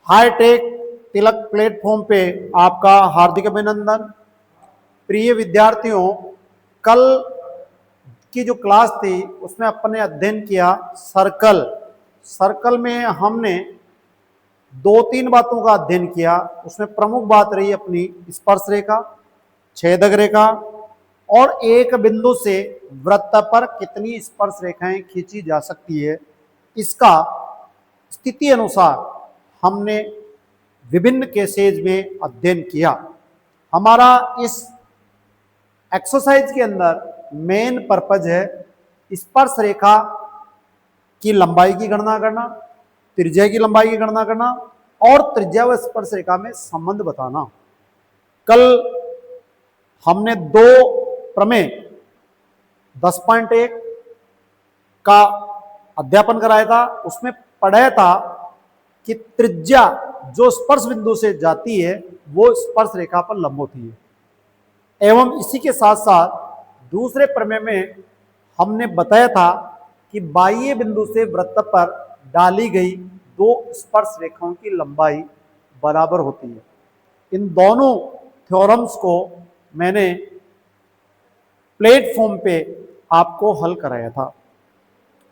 Hi tech तिलक platform पे आपका हार्दिक अभिनंदन। प्रिय विद्यार्थियों, कल की जो क्लास थी उसमें अपने अध्ययन किया सर्कल में हमने दो तीन बातों का अध्ययन किया। उसमें प्रमुख बात रही अपनी स्पर्श रेखा, छेदक रेखा और एक बिंदु से वृत्त पर कितनी स्पर्श रेखाएं खींची जा सकती है, इसका स्थिति अनुसार हमने विभिन्न केसेज में अध्ययन किया। हमारा इस एक्सरसाइज के अंदर मेन पर्पज है स्पर्श रेखा की लंबाई की गणना करना, त्रिज्या की लंबाई की गणना करना और त्रिज्या व स्पर्श रेखा में संबंध बताना। कल हमने दो प्रमेय 10.1 का अध्यापन कराया था। उसमें पढ़ाया था कि त्रिज्या जो स्पर्श बिंदु से जाती है वो स्पर्श रेखा पर लंब होती है। एवं इसी के साथ साथ दूसरे प्रमेय में हमने बताया था कि बाह्य बिंदु से वृत्त पर डाली गई दो स्पर्श रेखाओं की लंबाई बराबर होती है। इन दोनों थ्योरम्स को मैंने प्लेटफॉर्म पे आपको हल कराया था।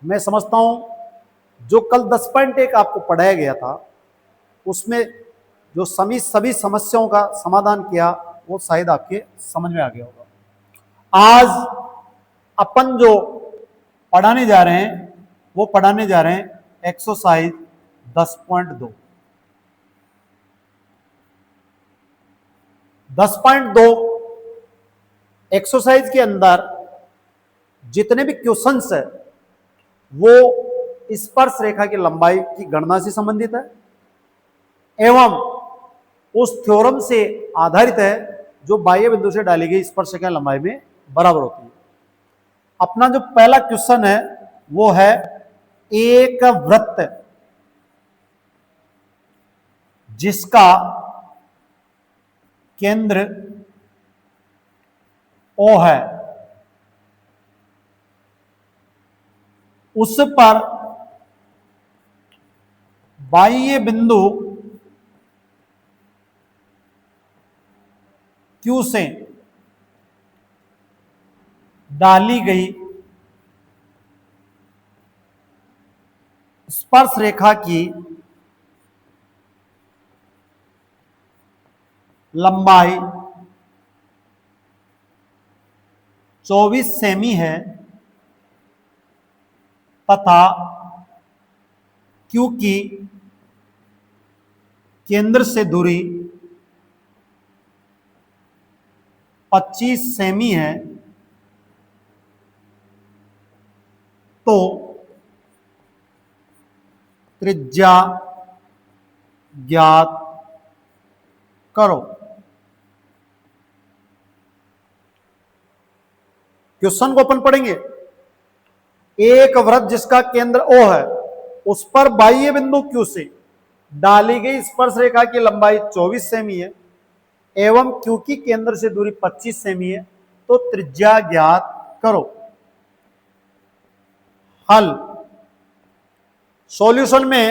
मैं समझता हूं जो कल 10.1 आपको पढ़ाया गया था उसमें जो सभी समस्याओं का समाधान किया वो शायद आपके समझ में आ गया होगा। आज अपन जो पढ़ाने जा रहे हैं वो पढ़ाने जा रहे हैं एक्सरसाइज 10.2। 10.2 एक्सरसाइज के अंदर जितने भी क्वेश्चंस है वो स्पर्श रेखा की लंबाई की गणना से संबंधित है एवं उस थ्योरम से आधारित है जो बाह्य बिंदु से डाली गई स्पर्श रेखा लंबाई में बराबर होती है। अपना जो पहला क्वेश्चन है वो है एक वृत्त जिसका केंद्र O है, उस पर बाह्य बिंदु Q से डाली गई स्पर्श रेखा की लंबाई 24 सेमी है तथा Q की केंद्र से दूरी 25 सेमी है, तो त्रिज्या ज्ञात करो। क्वेश्चन को अपन पढ़ेंगे। एक वृत्त जिसका केंद्र O है उस पर बाह्य बिंदु Q से डाली गई स्पर्श रेखा की लंबाई 24 सेमी है एवं Q की केंद्र से दूरी 25 सेमी है, तो त्रिज्या ज्ञात करो। हल। सॉल्यूशन में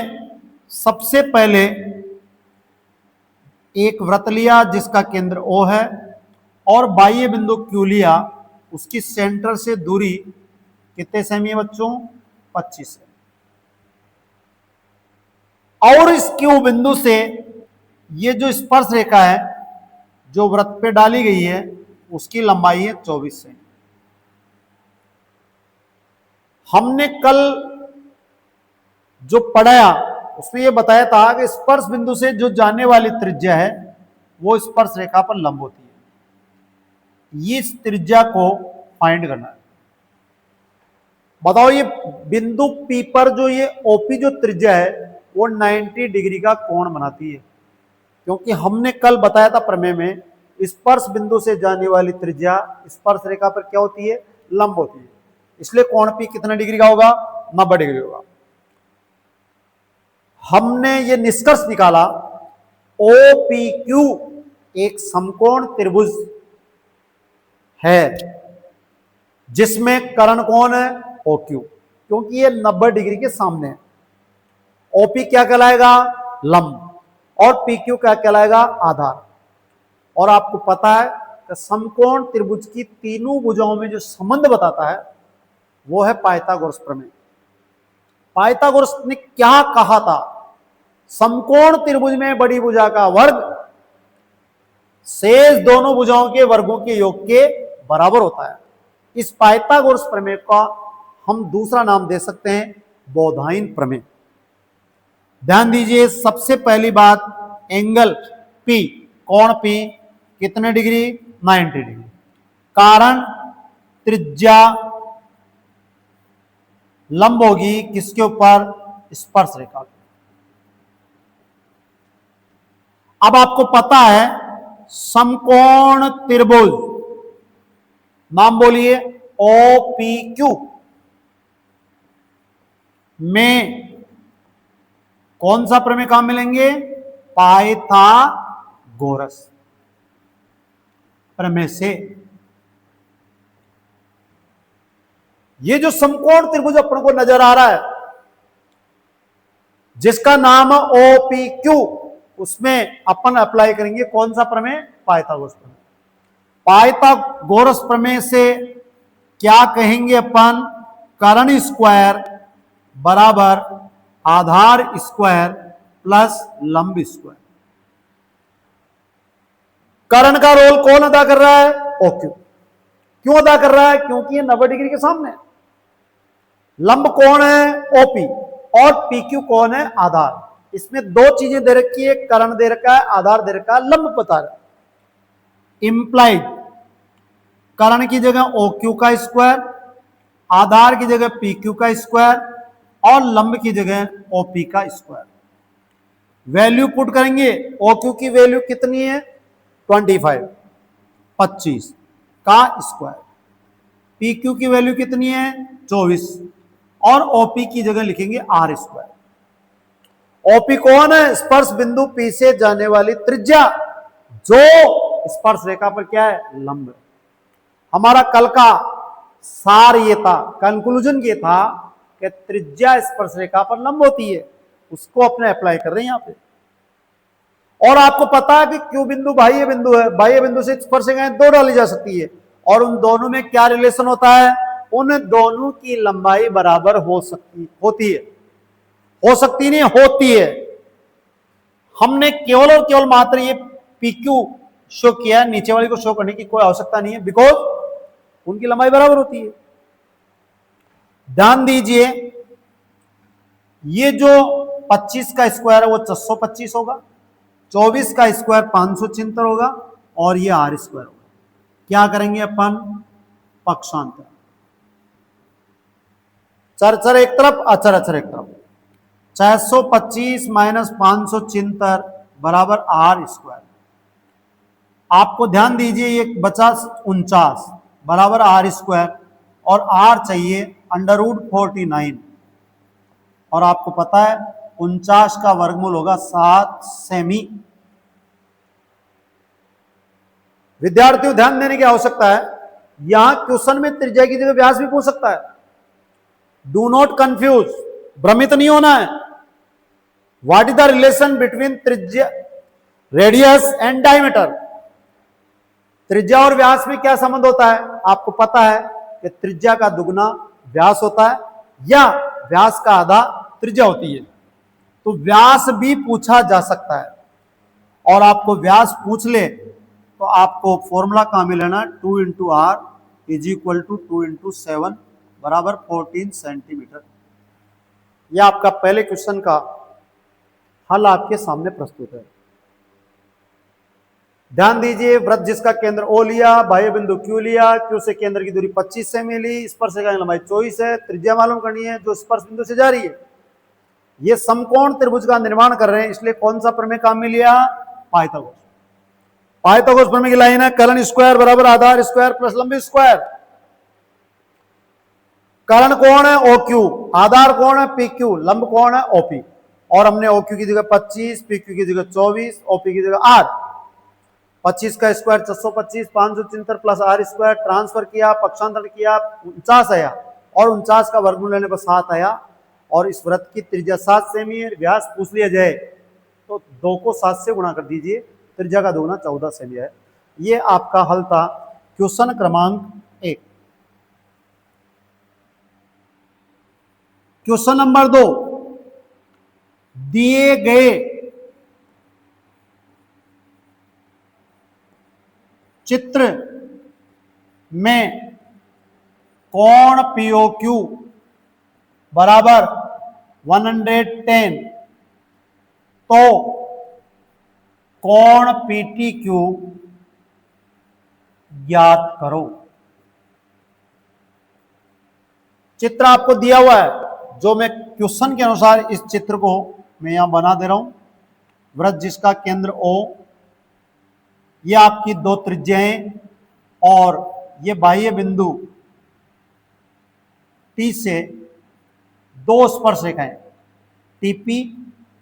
सबसे पहले एक वृत्त लिया जिसका केंद्र O है और बाह्य बिंदु Q लिया, उसकी सेंटर से दूरी कितने सेमी है बच्चों? 25 सेमी। और इस Q बिंदु से ये जो स्पर्श रेखा है जो वृत्त पे डाली गई है उसकी लंबाई है 24 सेमी। हमने कल जो पढ़ाया उसमें यह बताया था कि स्पर्श बिंदु से जो जाने वाली त्रिज्या है वो स्पर्श रेखा पर लंब होती है। ये इस त्रिज्या को फाइंड करना है। बताओ ये बिंदु P पर जो ये OP जो त्रिज्या है वो 90 डिग्री का कोण बनाती है, क्योंकि हमने कल बताया था प्रमेय में स्पर्श बिंदु से जाने वाली त्रिज्या स्पर्श रेखा पर क्या होती है? लंब होती है। इसलिए कोण P कितना डिग्री का होगा? 90 डिग्री होगा। हमने ये निष्कर्ष निकाला OPQ एक समकोण त्रिभुज है जिसमें कर्ण कौन है? OQ, क्योंकि ये 90 डिग्री के सामने है। OP क्या कहलाएगा? लंब। और पी क्यू क्या कहलाएगा, आधार। और आपको पता है कि समकोण त्रिभुज की तीनों भुजाओं में जो संबंध बताता है वो है पाइथागोरस प्रमेय। पाइथागोरस ने क्या कहा था, समकोण त्रिभुज में बड़ी भुजा का वर्ग शेष दोनों भुजाओं के वर्गों के योग के बराबर होता है। इस पाइथागोरस प्रमेय का हम दूसरा नाम दे सकते हैं बोधायन प्रमेय। ध्यान दीजिए, सबसे पहली बात, एंगल P, कोण P कितने डिग्री, 90 डिग्री। कारण त्रिज्या लंब होगी किसके ऊपर, स्पर्श रेखा। अब आपको पता है समकोण त्रिभुज, नाम बोलिए, OPQ में कौन सा प्रमेय काम मिलेंगे, पाइथागोरस प्रमेय से। ये जो समकोण त्रिभुज अपन को नजर आ रहा है जिसका नाम OPQ, उसमें अपन अप्लाई करेंगे कौन सा प्रमेय, पाइथागोरस प्रमेय। पाइथागोरस प्रमेय से क्या कहेंगे अपन, कर्ण स्क्वायर बराबर आधार स्क्वायर प्लस लंब स्क्वायर। कर्ण का रोल कौन अदा कर रहा है, OQ। क्यों अदा कर रहा है, क्योंकि ये 90 डिग्री के सामने है। लंब कौन है, OP, और PQ कौन है, आधार। इसमें दो चीजें दे रखी है, कर्ण दे रखा है, आधार दे रखा है, लंब पता है। इंप्लाइड कर्ण की जगह OQ का स्क्वायर, आधार की जगह PQ का स्क्वायर और लंब की जगह OP का स्क्वायर। वैल्यू पुट करेंगे, OQ की वैल्यू कितनी है, 25 का स्क्वायर, PQ की वैल्यू कितनी है, 24, और OP की जगह लिखेंगे R स्क्वायर। OP कौन है, स्पर्श बिंदु P से जाने वाली त्रिज्या जो स्पर्श रेखा पर क्या है, लंब है। हमारा कल का सार ये था, कंक्लूजन ये था कि त्रिज्या स्पर्श रेखा पर लंब होती है, उसको अपने अप्लाई कर रहे हैं यहां पे। और आपको पता है कि क्यू बिंदु बाह्य बिंदु है, बाह्य बिंदु से स्पर्श रेखाएं दो डाली जा सकती है, और उन दोनों में क्या रिलेशन होता है, उन दोनों की लंबाई बराबर होती है, हो सकती नहीं, होती है। हमने केवल और केवल मात्र ये PQ शो किया, नीचे वाली को शो करने की कोई आवश्यकता नहीं है, बिकॉज उनकी लंबाई बराबर होती है। ध्यान दीजिए, ये जो 25 का स्क्वायर है वो 625 होगा, 24 का स्क्वायर 576 होगा, और ये R स्क्वायर होगा। क्या करेंगे अपन, पक्षांतर, चर एक तरफ, अचर एक तरफ। 625 माइनस 576 बराबर R स्क्वायर। आपको ध्यान दीजिए, ये बचा 49 बराबर R स्क्वायर, और R चाहिए √49, और आपको पता है 49 का वर्गमूल होगा 7 सेमी। विद्यार्थियों ध्यान देने की आवश्यकता है, यहां क्वेश्चन में त्रिज्या की जगह व्यास भी पूछ सकता है। डू नॉट कंफ्यूज, भ्रमित नहीं होना है। What is the relation between त्रिज्या, रेडियस एंड डायमीटर। त्रिज्या और व्यास में क्या संबंध होता है, आपको पता है कि त्रिज्या का दुगना व्यास होता है, या व्यास का आधा त्रिज्या होती है। तो व्यास भी पूछा जा सकता है, और आपको व्यास पूछ ले तो आपको फॉर्मूला कहां में लेना, 2 into R is equal to 2 into 7 बराबर 14 सेंटीमीटर। यह आपका पहले क्वेश्चन का हल आपके सामने प्रस्तुत है। ध्यान दीजिए, वृत्त जिसका केंद्र O लिया, बाह्य बिंदु Q लिया, Q से केंद्र की दूरी 25 सेमी ली, स्पर्श रेखा की लंबाई 24 है, त्रिज्या मालूम करनी है जो स्पर्श बिंदु से जा रही है। ये समकोण त्रिभुज का निर्माण कर रहे हैं, इसलिए कौन सा प्रमेय काम में लिया, पाइथागोरस। पाइथागोरस प्रमेय की लाइन है, कर्ण स्क्वायर बराबर आधार स्क्वायर प्लस लंब स्क्वायर। कर्ण कौन है, OQ, आधार कौन है, PQ, लंब कौन है, OP। और हमने OQ की जगह 25, PQ की जगह 24, OP की जगह R। 25 का square 625, 576 plus R square, transfer किया, पक्षांतर किया, 49 आया, और 49 का वर्गमूल लेने पर 7 आया। और इस वृत्त की त्रिज्या 7 सेमी है, व्यास पूछ लिया जाए तो 2 को 7 से गुणा कर दीजिए, त्रिज्या का दोगुना 14 सेमी है। ये आपका हल था क्वेश्चन क्रमांक 1। क्वेश्चन नंबर 2, दिए गए चित्र में कोण POQ बराबर 110, तो कोण PTQ ज्ञात करो। चित्र आपको दिया हुआ है, जो मैं क्वेश्चन के अनुसार इस चित्र को मैं यहां बना दे रहा हूं। वृत्त जिसका केंद्र O, ये आपकी 2 त्रिज्याएं और ये बाह्य बिंदु T से 2 स्पर्श रेखाएं TP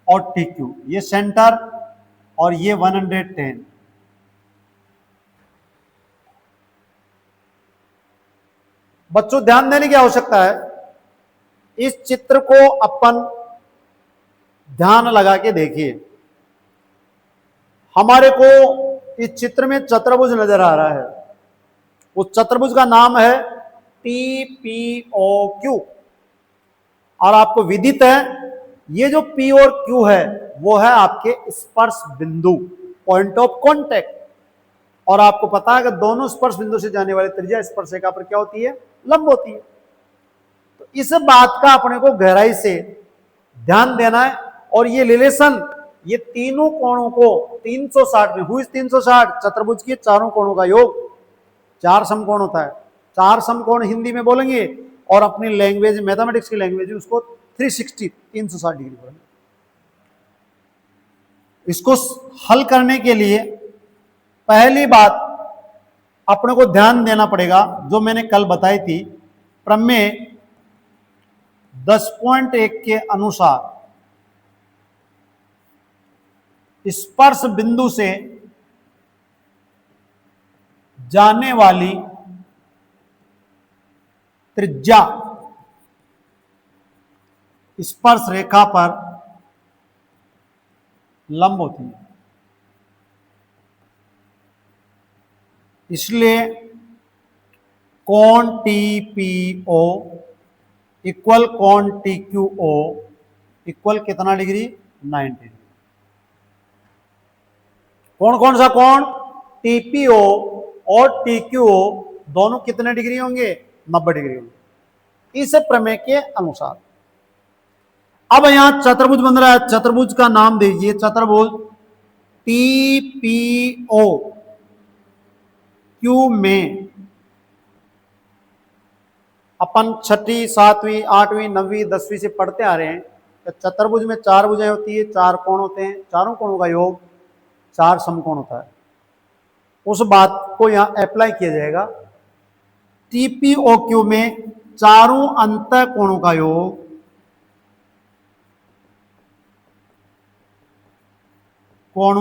और TQ, ये सेंटर और ये 110। बच्चों ध्यान देने की आवश्यकता है, इस चित्र को अपन ध्यान लगा के देखिए। हमारे को इस चित्र में चतुर्भुज नजर आ रहा है, उस चतुर्भुज का नाम है TPOQ, और आपको विदित है ये जो P और Q है वो है आपके स्पर्श बिंदु, पॉइंट ऑफ कांटेक्ट। और आपको पता है कि दोनों स्पर्श बिंदु से जाने वाली त्रिज्या स्पर्श रेखा पर क्या होती है, लंब होती है। तो इस बात का अपने को गहराई से ध्यान देना है। और ये रिलेशन, ये तीनों कोणों को 360 में हुई 360 चतुर्भुज के चारों कोणों का योग 4 समकोण होता है। 4 समकोण हिंदी में बोलेंगे और अपनी लैंग्वेज मैथमेटिक्स की लैंग्वेज उसको 360 डिग्री बोलेंगे। इसको हल करने के लिए पहली बात अपने को ध्यान देना पड़ेगा, जो मैंने कल बताई थी, प्रमेय 10.1 के अनुसार स्पर्श बिंदु से जाने वाली त्रिज्या स्पर्श रेखा पर लंब होती है। इसलिए कोण TPO इक्वल कोण TQO इक्वल कितना डिग्री, 90 डिग्री। कौन कौन सा कोण, TPO और TQO दोनों कितने डिग्री होंगे, 90 डिग्री होंगे, इस प्रमेय के अनुसार। अब यहां चतुर्भुज बन रहा है, चतुर्भुज का नाम दीजिए चतुर्भुज TPO Q में अपन 6वीं 7वीं 8वीं 9वीं 10वीं से पढ़ते आ रहे हैं कि चतुर्भुज में 4 भुजाएं होती है, 4 कोण होते हैं, चारों कोणों का योग 4 समकोण होता है। उस बात को यहां अप्लाई किया जाएगा। TPOQ में चारों अंत कोणों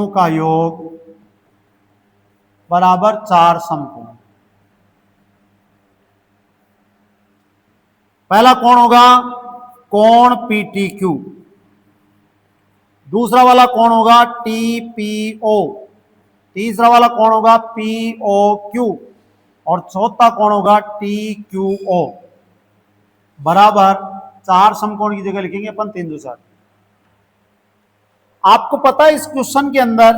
का योग बराबर 4 समकोण। पहला कोण होगा कोण PTQ, दूसरा वाला कोण होगा TPO, तीसरा वाला कोण होगा POQ और चौथा कोण होगा TQO। बराबर 4 समकोण की जगह लिखेंगे अपन 360। आपको पता है इस क्वेश्चन के अंदर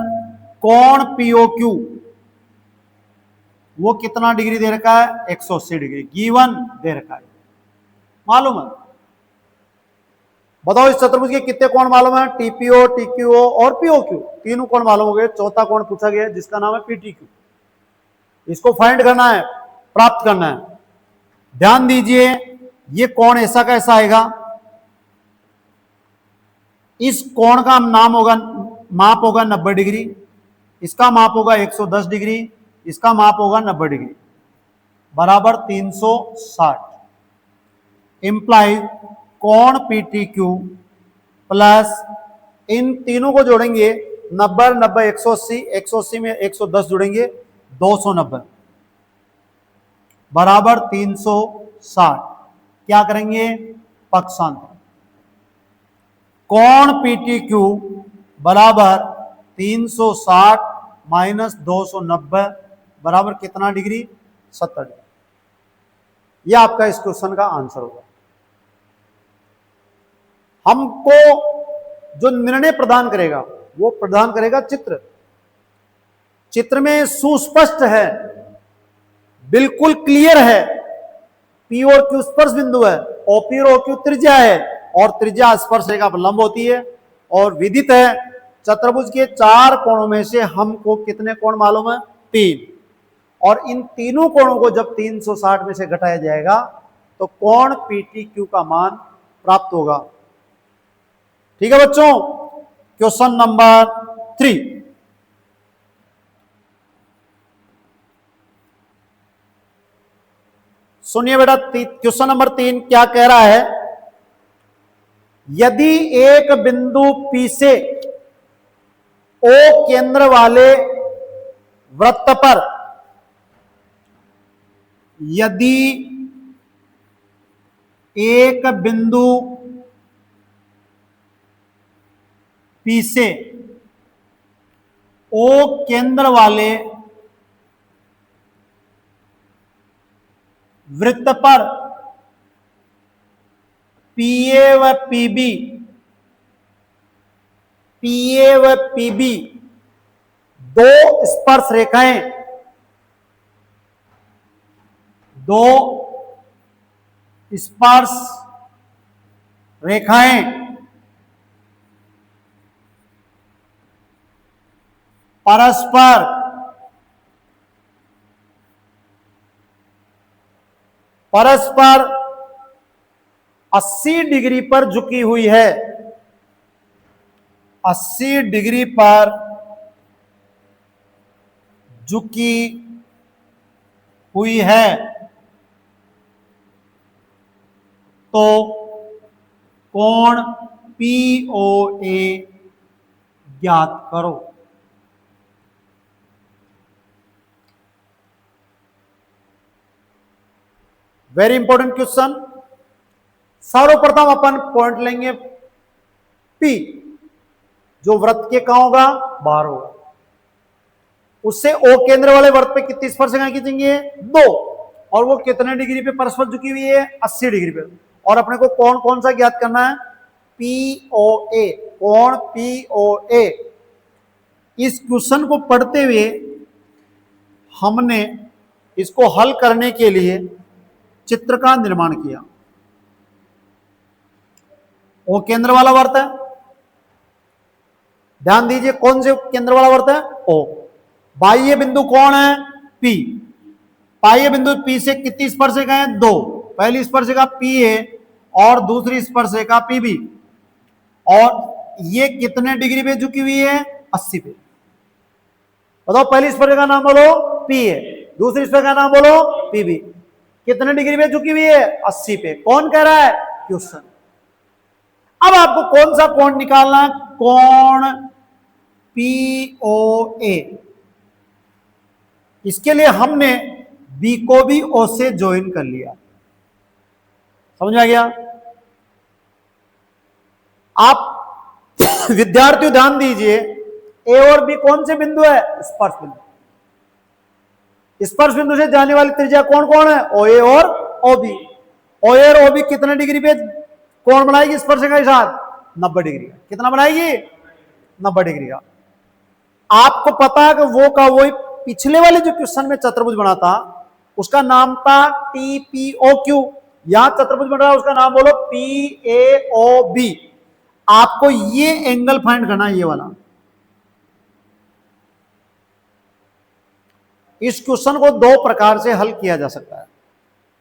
कोण POQ वो कितना डिग्री दे रखा है, 180 डिग्री गिवन दे रखा है, मालूम है। बताओ इस चतुर्भुज के कितने कोण मालूम है, TPO TQO और POQ, तीनों कोण मालूम हो गए। चौथा कोण पूछा गया है जिसका नाम है PTQ, इसको फाइंड करना है, प्राप्त करना है। ध्यान दीजिए, ये कोण ऐसा का ऐसा आएगा, इस कोण का नाम होगा, माप होगा 90 डिग्री, इसका माप होगा 110 डिग्री, इसका माप होगा 90 डिग्री, बराबर 360। इंप्लाई कोण PTQ प्लस इन तीनों को जोड़ेंगे 90 90 180, 180 में 110 जुड़ेंगे 290 बराबर 360। क्या करेंगे, पक्षांतर। कोण PTQ बराबर 360 माइनस 290 बराबर कितना डिग्री? 70 डिग्री। यह आपका इस क्वेश्चन का आंसर होगा। हमको जो निर्णय प्रदान करेगा वो प्रदान करेगा चित्र। चित्र में सुस्पष्ट है, बिल्कुल क्लियर है, पी और क्यू स्पर्श बिंदु है, ओपी और ओक्यू त्रिज्या है, और त्रिज्या स्पर्श रेखा पर लंब होती है, और विदित है चतुर्भुज के 4 कोणों में से हमको कितने कोण मालूम है? 3। और इन तीनों कोणों को जब 360 में से घटाया जाएगा तो कोण PTQ का मान प्राप्त होगा। ठीक है बच्चों, क्वेश्चन नंबर 3। सुनिए बेटा, क्वेश्चन नंबर 3 क्या कह रहा है? यदि एक बिंदु P से O केंद्र वाले वृत्त पर, यदि एक बिंदु P से O केंद्र वाले वृत्त पर PA व PB दो स्पर्श रेखाएं, दो स्पर्श रेखाएं परस्पर परस्पर 80 डिग्री पर झुकी हुई है, 80 डिग्री पर झुकी हुई है, तो कोण POA ज्ञात करो। Very important question. सर्वप्रथम अपन पॉइंट लेंगे P, जो वृत्त के कहां होगा? बाहर होगा। उससे O केंद्र वाले वृत्त पे कितनी स्पर्श रेखाएं खींचेंगे? 2। और वो कितने डिग्री पे परस्पर झुकी हुई है? 80 डिग्री पे। और अपने को कोण कौन सा ज्ञात करना है? POA, कोण POA। इस क्वेश्चन को पढ़ते हुए हमने इसको हल करने के लिए चित्र का निर्माण किया। O केंद्र वाला वृत्त है, ध्यान दीजिए कौन से केंद्र वाला वृत्त है? O। बाह्य बिंदु कौन है? P। बाह्य बिंदु P से कितनी स्पर्श रेखाएं? 2। पहली स्पर्श रेखा PA और दूसरी स्पर्श रेखा PB। और ये कितने डिग्री पे झुकी हुई है? 80 पे। बताओ, पहली स्पर्श रेखा नाम बोलो PA, दूसरी स्पर्श रेखा नाम बोलो PB। कितने डिग्री पे झुकी हुई है? 80 पे। कौन कह रहा है? क्वेश्चन। अब आपको कौन सा कोण निकालना? कोण POA। इसके लिए हमने B को भी O से ज्वाइन कर लिया। समझ आ गया? आप विद्यार्थियों ध्यान दीजिए, A और B कौन से बिंदु है? स्पर्श बिंदु। स्पर्श बिंदु से जाने वाली त्रिज्या कौन कौन है? OA और OB। OA और OB कितने डिग्री पे कोण बनाएगी स्पर्श रेखा के साथ? 90 डिग्री का। कितना बनाएगी? 90 डिग्री का। आपको पता है कि वो का वही पिछले वाले जो क्वेश्चन में चतुर्भुज बना था उसका नाम था TPOQ। यहां चतुर्भुज बन रहा है, उसका नाम बोलो PAOB। आपको ये एंगल फाइंड करना है, ये वाला। इस क्वेश्चन को 2 प्रकार से हल किया जा सकता है।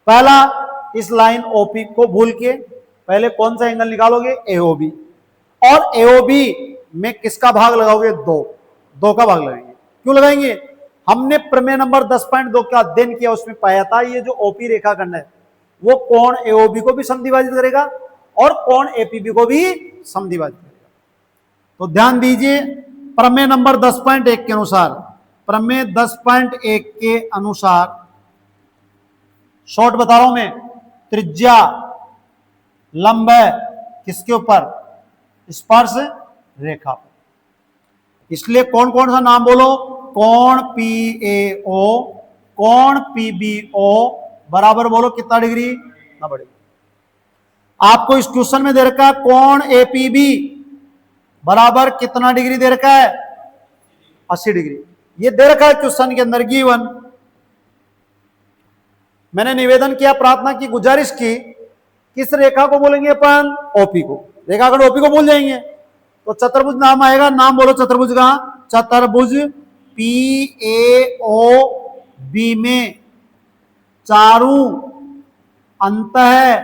पहला, इस लाइन OP को भूल के पहले कौन सा एंगल निकालोगे? AOB। और AOB में किसका भाग लगाओगे? 2 का भाग लगाएंगे। क्यों लगाएंगे? हमने प्रमेय नंबर 10.2 का अध्ययन किया, उसमें पाया था ये जो OP रेखाखंड है वो कोण AOB को भी समद्विभाजित करेगा और कोण APB को भी समद्विभाजित करेगा। तो ध्यान दीजिए, प्रमेय नंबर 10.1 के अनुसार, प्रमेय 10.1 के अनुसार शॉर्ट बता रहा हूं मैं, त्रिज्या लंब है किसके ऊपर? स्पर्श रेखा पर। इसलिए कौन कौन सा नाम बोलो, कोण पी ए ओ, कोण पी बी ओ बराबर बोलो कितना डिग्री, 90 डिग्री। आपको इस क्वेश्चन में दे रखा है कोण ए पी बी बराबर कितना डिग्री दे रखा है, 80 डिग्री। ये दे रखा है क्वेश्चन के अंदर गिवन। मैंने निवेदन किया, प्रार्थना की, गुजारिश की, किस रेखा को बोलेंगे अपन, ओपी को। रेखाखंड ओपी को भूल जाएंगे तो चतुर्भुज नाम आएगा, नाम बोलो चतुर्भुज का, चतुर्भुज पी ए ओ बी में चारों अंतः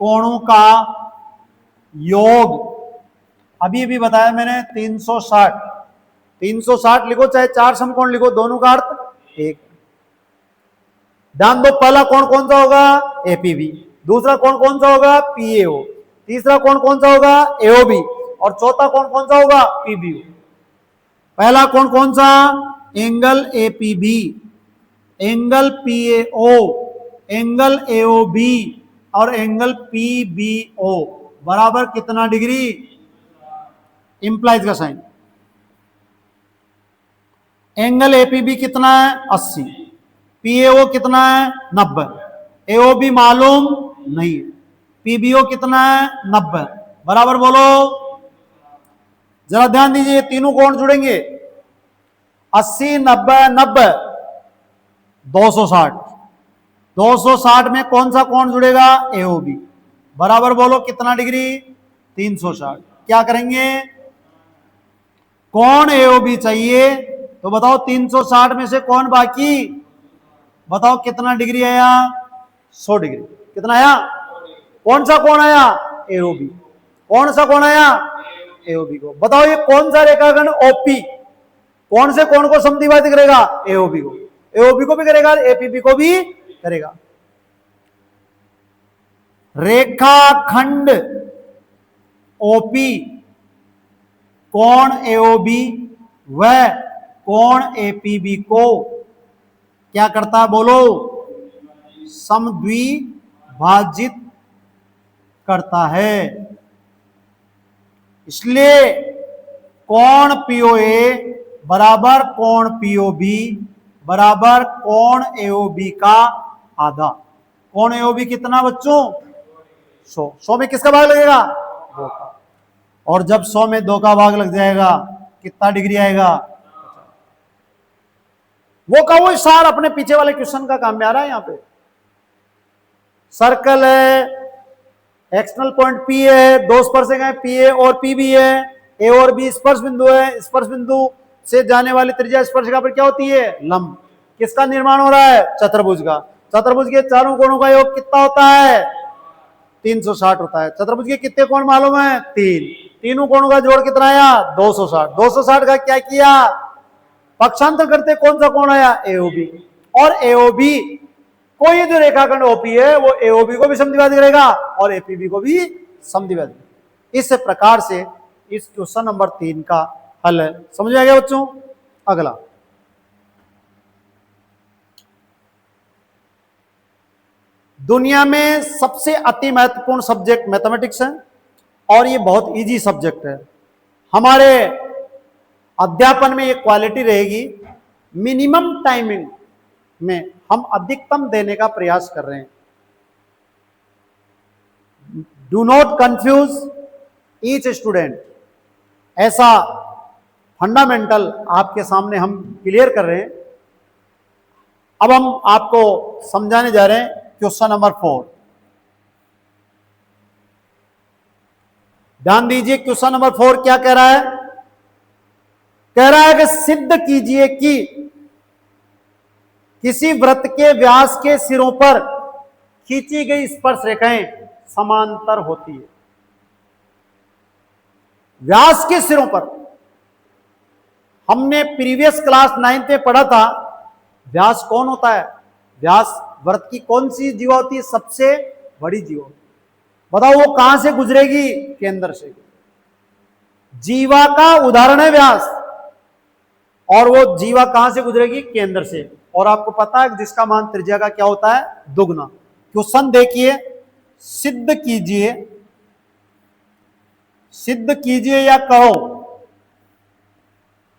कोणों का योग। अभी अभी बताया मैंने 360, 360 लिखो चाहे 4 समकोण लिखो, दोनों का अर्थ एक। ध्यान दो, पहला कोण कौन सा होगा, एपीबी, दूसरा कोण कौन सा होगा, पीएओ, तीसरा कोण कौन सा होगा, एओबी, और चौथा कोण कौन सा होगा, पीबीओ। पहला कोण कौन सा, angle APB, angle PAO, angle AOB और एंगल पीबीओ बराबर कितना डिग्री, इंप्लाइज का साइन। एंगल एपीबी कितना है, 80, पीएओ कितना है, 90, एओबी मालूम नहीं, पीबीओ कितना है, 90 बराबर बोलो। जरा ध्यान दीजिए, तीनों कोण जुड़ेंगे, 80 90 90 260, 260 में कौन सा कोण जुड़ेगा, एओबी बराबर बोलो कितना डिग्री, 360। क्या करेंगे, कौन एओबी चाहिए तो बताओ 360 में से कौन बाकी, बताओ कितना डिग्री आया, 100 डिग्री। कितना आया, कौन सा कौन आया, एओबी। कौन सा कौन आया, एओबी को। बताओ ये कौन सा रेखाखंड ओपी कौन से कौन को समद्विभाजित करेगा, एओबी को। एओबी को भी करेगा, एपीबी को भी करेगा। रेखाखंड ओपी कोण एओबी व कोण एपीबी को क्या करता है बोलो, समद्विभाजित करता है। इसलिए कोण पीओए बराबर कोण पीओबी बराबर कोण एओबी का आधा। कोण एओबी कितना बच्चों, 100। 100 में किसका भाग लगेगा, 2 का। और जब 100 में 2 का भाग लग जाएगा कितना डिग्री आएगा, वो का वो सार अपने पीछे वाले क्वेश्चन का काम में आ रहा है। यहां पे सर्कल है, एक्सटर्नल पॉइंट पी है, 2 स्पर्शक हैं पी ए और पी बी है, ए और बी स्पर्श बिंदु है, स्पर्श बिंदु से जाने वाली त्रिज्या स्पर्शिका पर क्या होती है, लंब। किसका निर्माण हो रहा है, चतुर्भुज का। चतुर्भुज के चारों कोणों का योग कितना होता है, 360 होता है। चतुर्भुज के कितने कोण मालूम है, 3। तीनों कोणों का जोड़ कितना आया, 260। 260 का क्या किया, पक्षांतर करते कौन सा कोण आया, एओबी। और एओबी कोई जो रेखाखंड ओपी है वो एओबी को भी समद्विभाजित करेगा और एपीबी को भी समद्विभाजित। इस प्रकार से इस क्वेश्चन नंबर 3 का हल है। समझ में आ गया बच्चों। अगला, दुनिया में सबसे अति महत्वपूर्ण सब्जेक्ट मैथमेटिक्स है और ये बहुत इजी सब्जेक्ट है। हमारे अध्यापन में ये क्वालिटी रहेगी, मिनिमम टाइमिंग में हम अधिकतम देने का प्रयास कर रहे हैं। Do not confuse each student, ऐसा फंडामेंटल आपके सामने हम क्लियर कर रहे हैं। अब हम आपको समझाने जा रहे हैं क्वेश्चन नंबर 4। ध्यान दीजिए, क्वेश्चन नंबर 4 क्या कह रहा है, कह रहा है कि सिद्ध कीजिए कि किसी वृत्त के व्यास के सिरों पर खींची गई स्पर्श रेखाएं समांतर होती है। व्यास के सिरों पर, हमने प्रीवियस क्लास 9th में पढ़ा था व्यास कौन होता है, व्यास वृत्त की कौन सी जीवा होती है, सबसे बड़ी जीवा। बताओ वो कहां से गुजरेगी, केंद्र से। जीवा का उदाहरण है व्यास, और वो जीवा कहां से गुजरेगी, केंद्र से। और आपको पता है जिसका मान त्रिज्या का क्या होता है, दुगना। क्वेश्चन देखिए, सिद्ध कीजिए, सिद्ध कीजिए या कहो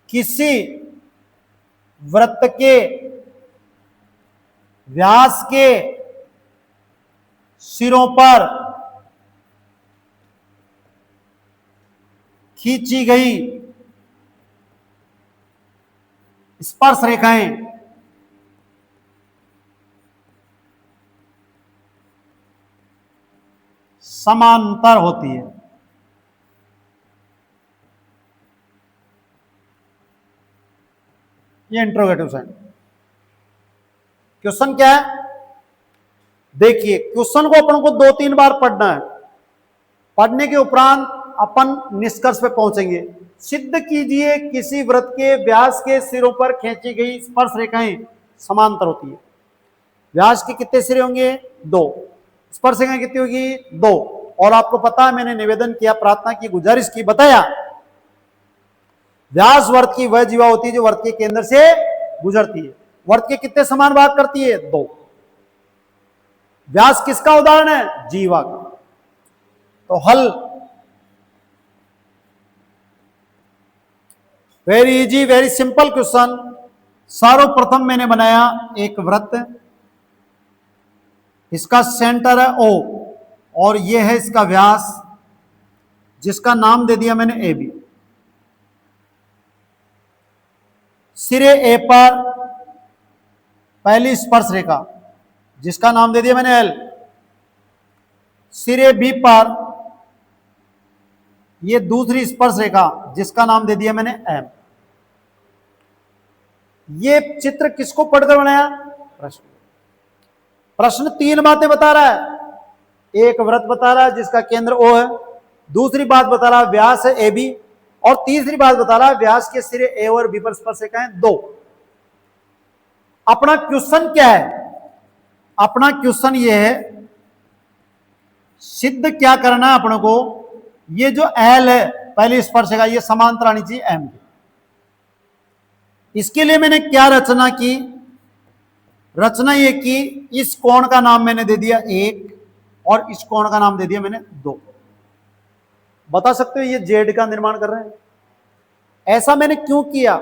किसी वृत्त के व्यास के सिरों पर खींची गई स्पर्श रेखाएं समांतर होती है। ये इंट्रोगेटिव साइन। क्वेश्चन क्या है? देखिए, क्वेश्चन को अपन को 2-3 बार पढ़ना है। पढ़ने के उपरांत अपन निष्कर्ष पे पहुंचेंगे। सिद्ध कीजिए किसी वृत्त के व्यास के सिरों पर खींची गई स्पर्श रेखाएं समांतर होती है। व्यास के कितने सिरे होंगे? 2। स्पर्श रेखाएं कितनी होगी? 2। और आपको पता है, मैंने निवेदन किया, प्रार्थना की, गुजारिश की, बताया, व्यास वर्त की वह जीवा होती है जो वर्त के केंद्र से गुजरती है। वर्त के कितने समान भाग करती है? 2। व्यास किसका उदाहरण है? जीवा का। तो हल very easy, very simple question. सर्वप्रथम मैंने बनाया एक वृत्त, इसका सेंटर है O और यह है इसका व्यास, जिसका नाम दे दिया मैंने AB। सिरे A पर पहली स्पर्श रेखा, जिसका नाम दे दिया मैंने L। सिरे B पर यह दूसरी स्पर्श रेखा, जिसका नाम दे दिया मैंने M। ये चित्र किसको पढ़कर बनाया? प्रश्न 3 बातें बता रहा है। एक वृत्त बता रहा है जिसका केंद्र O है, दूसरी बात बता रहा है व्यास है AB, और तीसरी बात बता रहा है व्यास के सिरे A और B पर स्पर्श रेखाएं 2। अपना क्वेश्चन क्या है? अपना क्वेश्चन ये है, सिद्ध क्या करना है अपने को? ये जो L है पहली स्पर्श रेखा, ये समांतर आनी चाहिए M की। इसके लिए मैंने क्या रचना की? रचना ये की, इस कोण का नाम मैंने दे दिया 1 और इस कोण का नाम दे दिया मैंने 2। बता सकते हो ये जेड का निर्माण कर रहे हैं। ऐसा मैंने क्यों किया?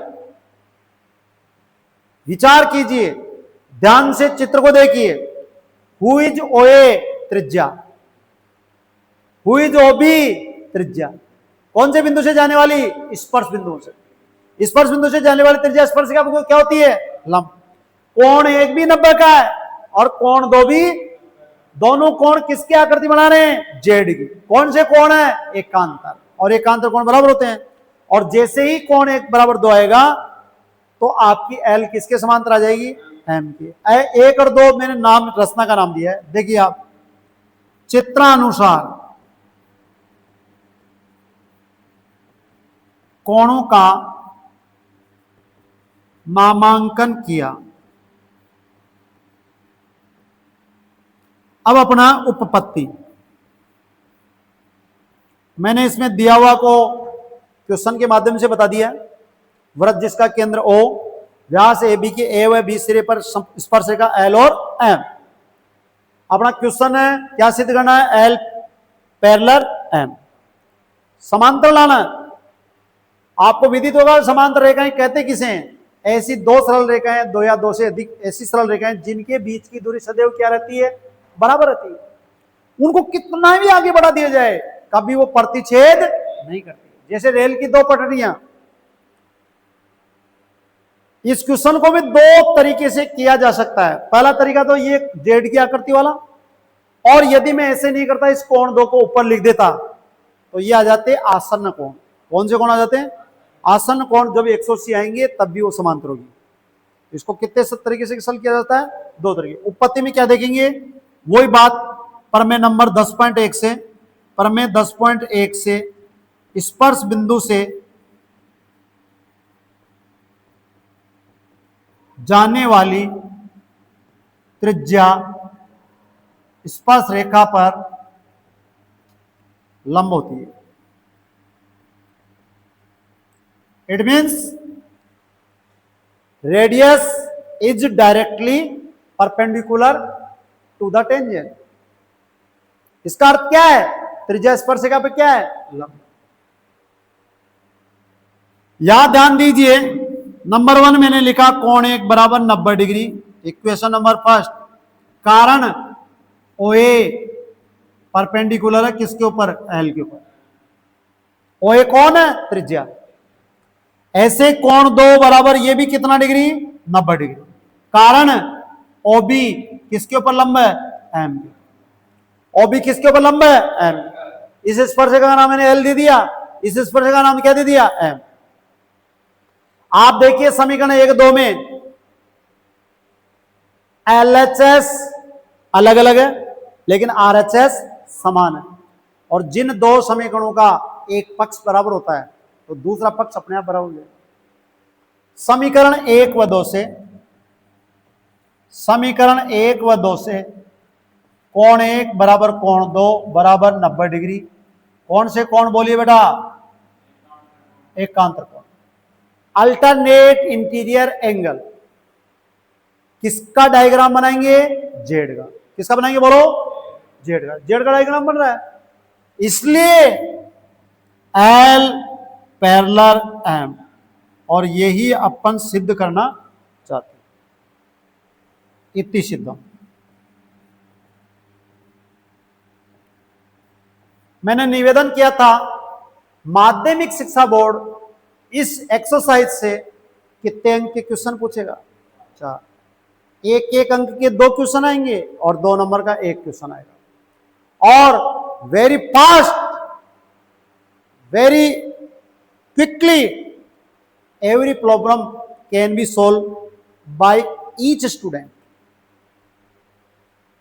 विचार कीजिए, ध्यान से चित्र को देखिए। Who is OA? त्रिज्या। Who is OB? त्रिज्या। कौन से बिंदु से जाने वाली? स्पर्श बिंदु से। स्पर्श बिंदु से जाने वाली त्रिज्या स्पर्श रेखा क्या होती है? लंब। कोण 1 भी 90 का है और कोण 2 भी। दोनों कोण किसकी आकृति बना रहे हैं? जेड की। कौन से कोण है? एकांतर। और एकांतर कोण बराबर होते हैं। और जैसे ही कोण 1 बराबर 2 आएगा तो आपकी L किसके समांतर आ जाएगी? M की। 1 और 2 मैंने नाम, रचना का नाम दिया है। देखिए आप, चित्रानुसार कोणों का नामांकन किया। अब अपना उपपत्ति मैंने इसमें दिया हुआ को क्वेश्चन के माध्यम से बता दिया। वृत्त जिसका केंद्र O, व्यास AB के A व B सिरे पर स्पर्श रेखा L और M। अपना क्वेश्चन है क्या सिद्ध करना है? L पैरेलल M, समांतर लाना। आपको विदित होगा समांतर रेखाएं कहते किसे हैं? ऐसी 2 सरल रेखाएं, 2 या 2 से अधिक ऐसी सरल रेखाएं जिनके बीच की दूरी सदैव क्या रहती है? बराबर रहती है। उनको कितना भी आगे बढ़ा दिया जाए कभी वो प्रतिच्छेद नहीं करती। जैसे रेल की 2 पटरियां। इस क्वेश्चन को भी 2 तरीके से किया जा सकता है। पहला तरीका तो ये जेड की आकृति वाला, और यदि मैं ऐसे नहीं करता, इस कोण 2 को ऊपर लिख देता, तो ये आ जाते आसन्न कोण। कौन से कोण आ जाते हैं? आसन्न कोण। जब 180 आएंगे तब भी वो समांतर होगी। इसको कितने तरीके से हल किया जाता है? 2 तरीके। उपपत्ति में क्या देखेंगे? वही बात, प्रमेय नंबर 10.1 से, प्रमेय 10.1 से स्पर्श बिंदु से जाने वाली त्रिज्या स्पर्श रेखा पर लंब होती है। It means radius is directly perpendicular to the tangent. इसका अर्थ क्या है? त्रिज्या स्पर्श रेखा पे क्या है? लंब। यहां ध्यान दीजिए, नंबर 1 मैंने लिखा कोण 1 बराबर 90 डिग्री। इक्वेशन नंबर फर्स्ट, कारण OA परपेंडिकुलर है किसके ऊपर, L के ऊपर। OA कौन है, त्रिज्या। ऐसे कोण 2 बराबर ये भी कितना डिग्री, 90 डिग्री। कारण OB किसके ऊपर लंब है, M के। OB किसके ऊपर लंब है, M। इस स्पर्शरेखा का नाम मैंने L दे दिया, इस स्पर्शरेखा का नाम क्या दे दिया, M। आप देखिए समीकरण 1-2 में LHS अलग अलग है लेकिन RHS समान है, और जिन दो समीकरणों का एक पक्ष बराबर होता है तो दूसरा पक्ष अपने आप बराबर हो जाएगा। समीकरण 1 व 2 से, समीकरण 1 व 2 से कोण 1 बराबर कोण 2 बराबर 90 डिग्री। कौन से कोण बोलिए बेटा, एकांतर कोण। अल्टरनेट इंटीरियर एंगल, किसका डायग्राम बनाएंगे, जेड का। किसका बनाएंगे बोलो, जेड का। जेड का डायग्राम बन रहा है, इसलिए L पैरेलल M, और यही अपन सिद्ध करना चाहते हैं। इति सिद्धम। मैंने निवेदन किया था माध्यमिक शिक्षा बोर्ड इस एक्सरसाइज से कितने अंक के क्वेश्चन पूछेगा, 4। एक एक अंक के 2 क्वेश्चन आएंगे और 2 नंबर का 1 क्वेश्चन आएगा। और very fast, very quickly every problem can be solve by each student.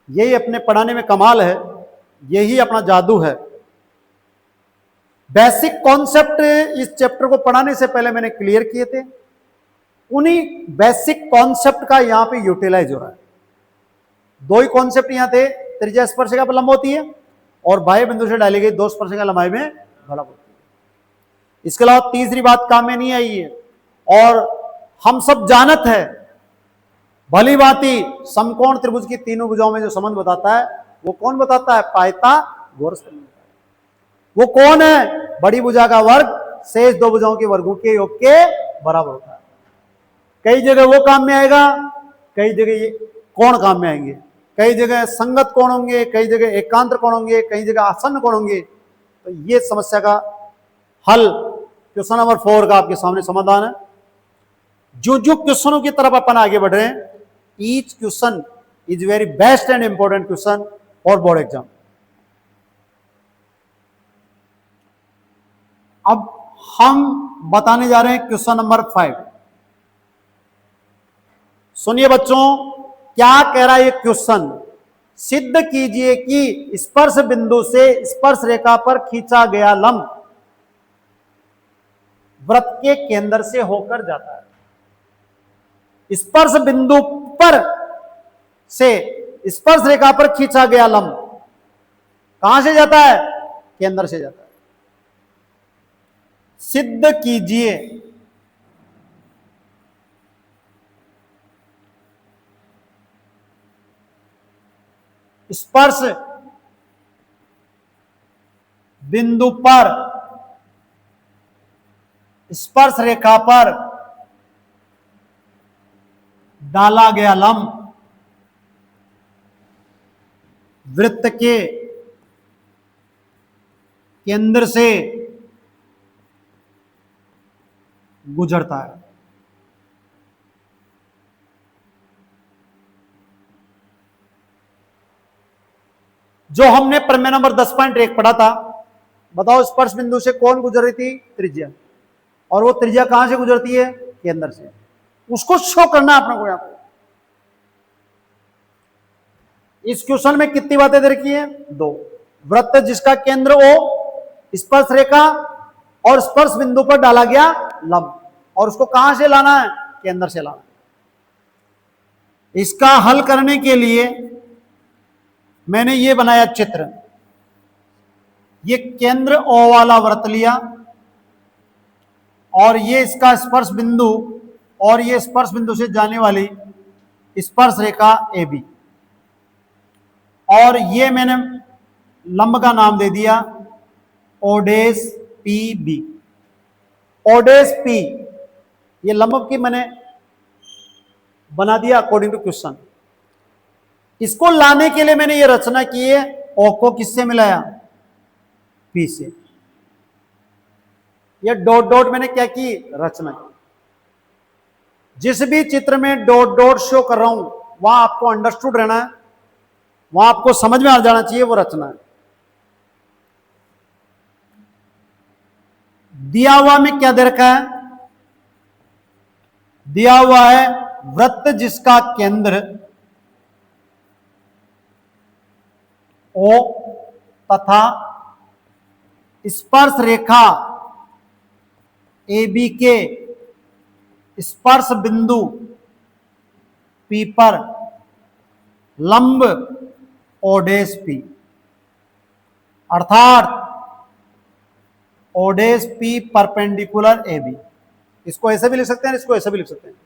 यही अपने पढ़ाने में कमाल है, यही अपना जादू है। बेसिक कॉन्सेप्ट इस चैप्टर को पढ़ाने से पहले मैंने क्लियर किए थे, उन्हीं बेसिक कॉन्सेप्ट का यहां पे यूटिलाइज हो रहा है। 2 ही कॉन्सेप्ट यहां थे, त्रिज्या स्पर्शिका पर लंब होती है और बाह्य बिंदु से डाली गई 2 स्पर्शिका लंबाई में घलक होती है। इसके अलावा तीसरी बात काम में नहीं आई है, और हम सब जानत है भली भांति समकोण त्रिभुज की तीनों भुजाओं में जो संबंध बताता है वो कौन बताता है, पाइथागोरस। वो कौन है, बड़ी भुजा का वर्ग शेष 2 भुजाओं के वर्गों के योग के बराबर होता है। कई जगह वो काम में आएगा, कई जगह ये कोण काम में आएंगे, कई जगह संगत कोण होंगे, कई जगह एकांतर कोण होंगे, कई जगह आसन्न कोण होंगे। तो ये समस्या का हल क्वेश्चन नंबर 4 का आपके सामने समाधान है। जो जो क्वेश्चनों की तरफ अपन आगे बढ़ रहे हैं, each question is very best and important question for board exam. अब हम बताने जा रहे हैं क्वेश्चन नंबर 5। सुनिए बच्चों, क्या कह रहा है ये क्वेश्चन। सिद्ध कीजिए कि स्पर्श बिंदु से स्पर्श रेखा पर खींचा गया लंब वृत्त के केंद्र से होकर जाता है। स्पर्श बिंदु पर से स्पर्श रेखा पर खींचा गया लंब कहां से जाता है, केंद्र से जाता है। सिद्ध कीजिए स्पर्श बिंदु पर स्पर्श रेखा पर डाला गया लंब वृत्त के केंद्र से गुजरता है। जो हमने प्रमेय नंबर 10.1 पढ़ा था, बताओ स्पर्श बिंदु से कौन गुजर रही थी, त्रिज्या, और वो त्रिज्या कहां से गुजरती है, केंद्र से। उसको शो करना अपने को। यहां पर इस क्वेश्चन में कितनी बातें दे रखी है, 2। वृत्त जिसका केंद्र O, स्पर्श रेखा और स्पर्श बिंदु पर डाला गया लंब, और उसको कहां से लाना है, केंद्र से लाना है। इसका हल करने के लिए मैंने ये बनाया चित्र। ये केंद्र O वाला वृत्त लिया, और ये इसका स्पर्श बिंदु, और ये स्पर्श बिंदु से जाने वाली स्पर्श रेखा AB, और ये मैंने लंब का नाम दे दिया O'PB। ओडेस पी, ये लंब की मैंने बना दिया अकॉर्डिंग टू क्वेश्चन। इसको लाने के लिए मैंने ये रचना की है, ओ को किससे मिलाया, पी से। ये डॉट डॉट मैंने क्या की, रचना की। जिस भी चित्र में डॉट डॉट शो कर रहा हूं वहां आपको अंडरस्टूड रहना है, वहां आपको समझ में आ जाना चाहिए वो रचना है। दिया हुआ में क्या दे रखा है, दिया हुआ है वृत्त जिसका केंद्र ओ तथा स्पर्श रेखा ए बी के स्पर्श बिंदु पी पर लंब ओडेस पी, अर्थात ओडेस पी परपेंडिकुलर ए बी। इसको ऐसे भी लिख सकते हैं, इसको ऐसे भी लिख सकते हैं।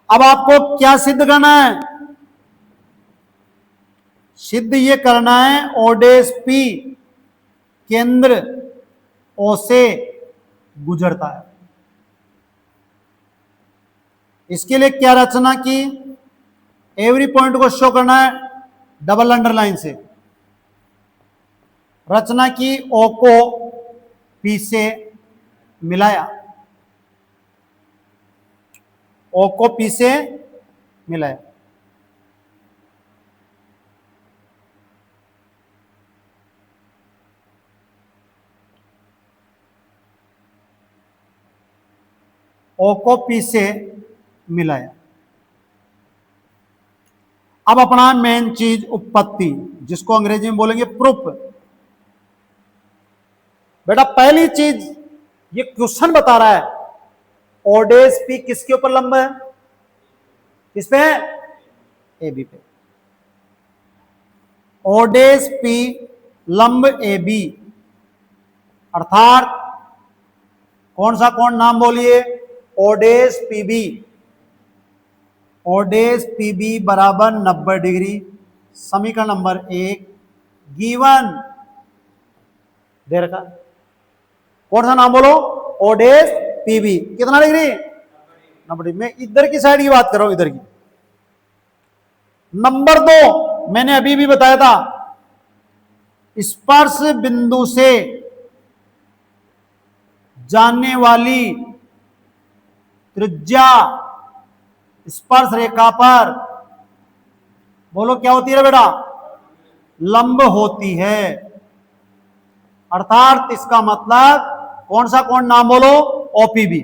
अब आपको क्या सिद्ध करना है, सिद्ध ये करना है ओडेस पी केंद्र ओ से गुजरता है। इसके लिए क्या रचना की, एवरी पॉइंट को शो करना है डबल अंडरलाइन से। रचना की, ओ को पी से मिलाया, ओ को पी से मिलाया। ओ को पी से मिलाया। अब अपना मेन चीज उत्पत्ति, जिसको अंग्रेजी में बोलेंगे प्रूफ। बेटा पहली चीज ये क्वेश्चन बता रहा है ओडेस पी किसके ऊपर लंब है, किस पे है, ए बी पे। ओडेस पी लंब ए बी, अर्थात कौन सा कोण, नाम बोलिए, ओडेस पीबी। ओडेस पीबी बराबर 90 डिग्री। समीकरण नंबर 1 गिवन दे रखा, कौन सा नाम बोलो, ओडेस पीबी कितना डिग्री, 90 डिग्री। मैं इधर की साइड की बात कर रहा हूं, इधर की। नंबर 2 मैंने अभी भी बताया था, स्पर्श बिंदु से जानने वाली त्रिज्या स्पर्श रेखा पर, बोलो क्या होती है बेटा, लंब होती है। अर्थात इसका मतलब कौन सा कोण, नाम बोलो, ओपीबी।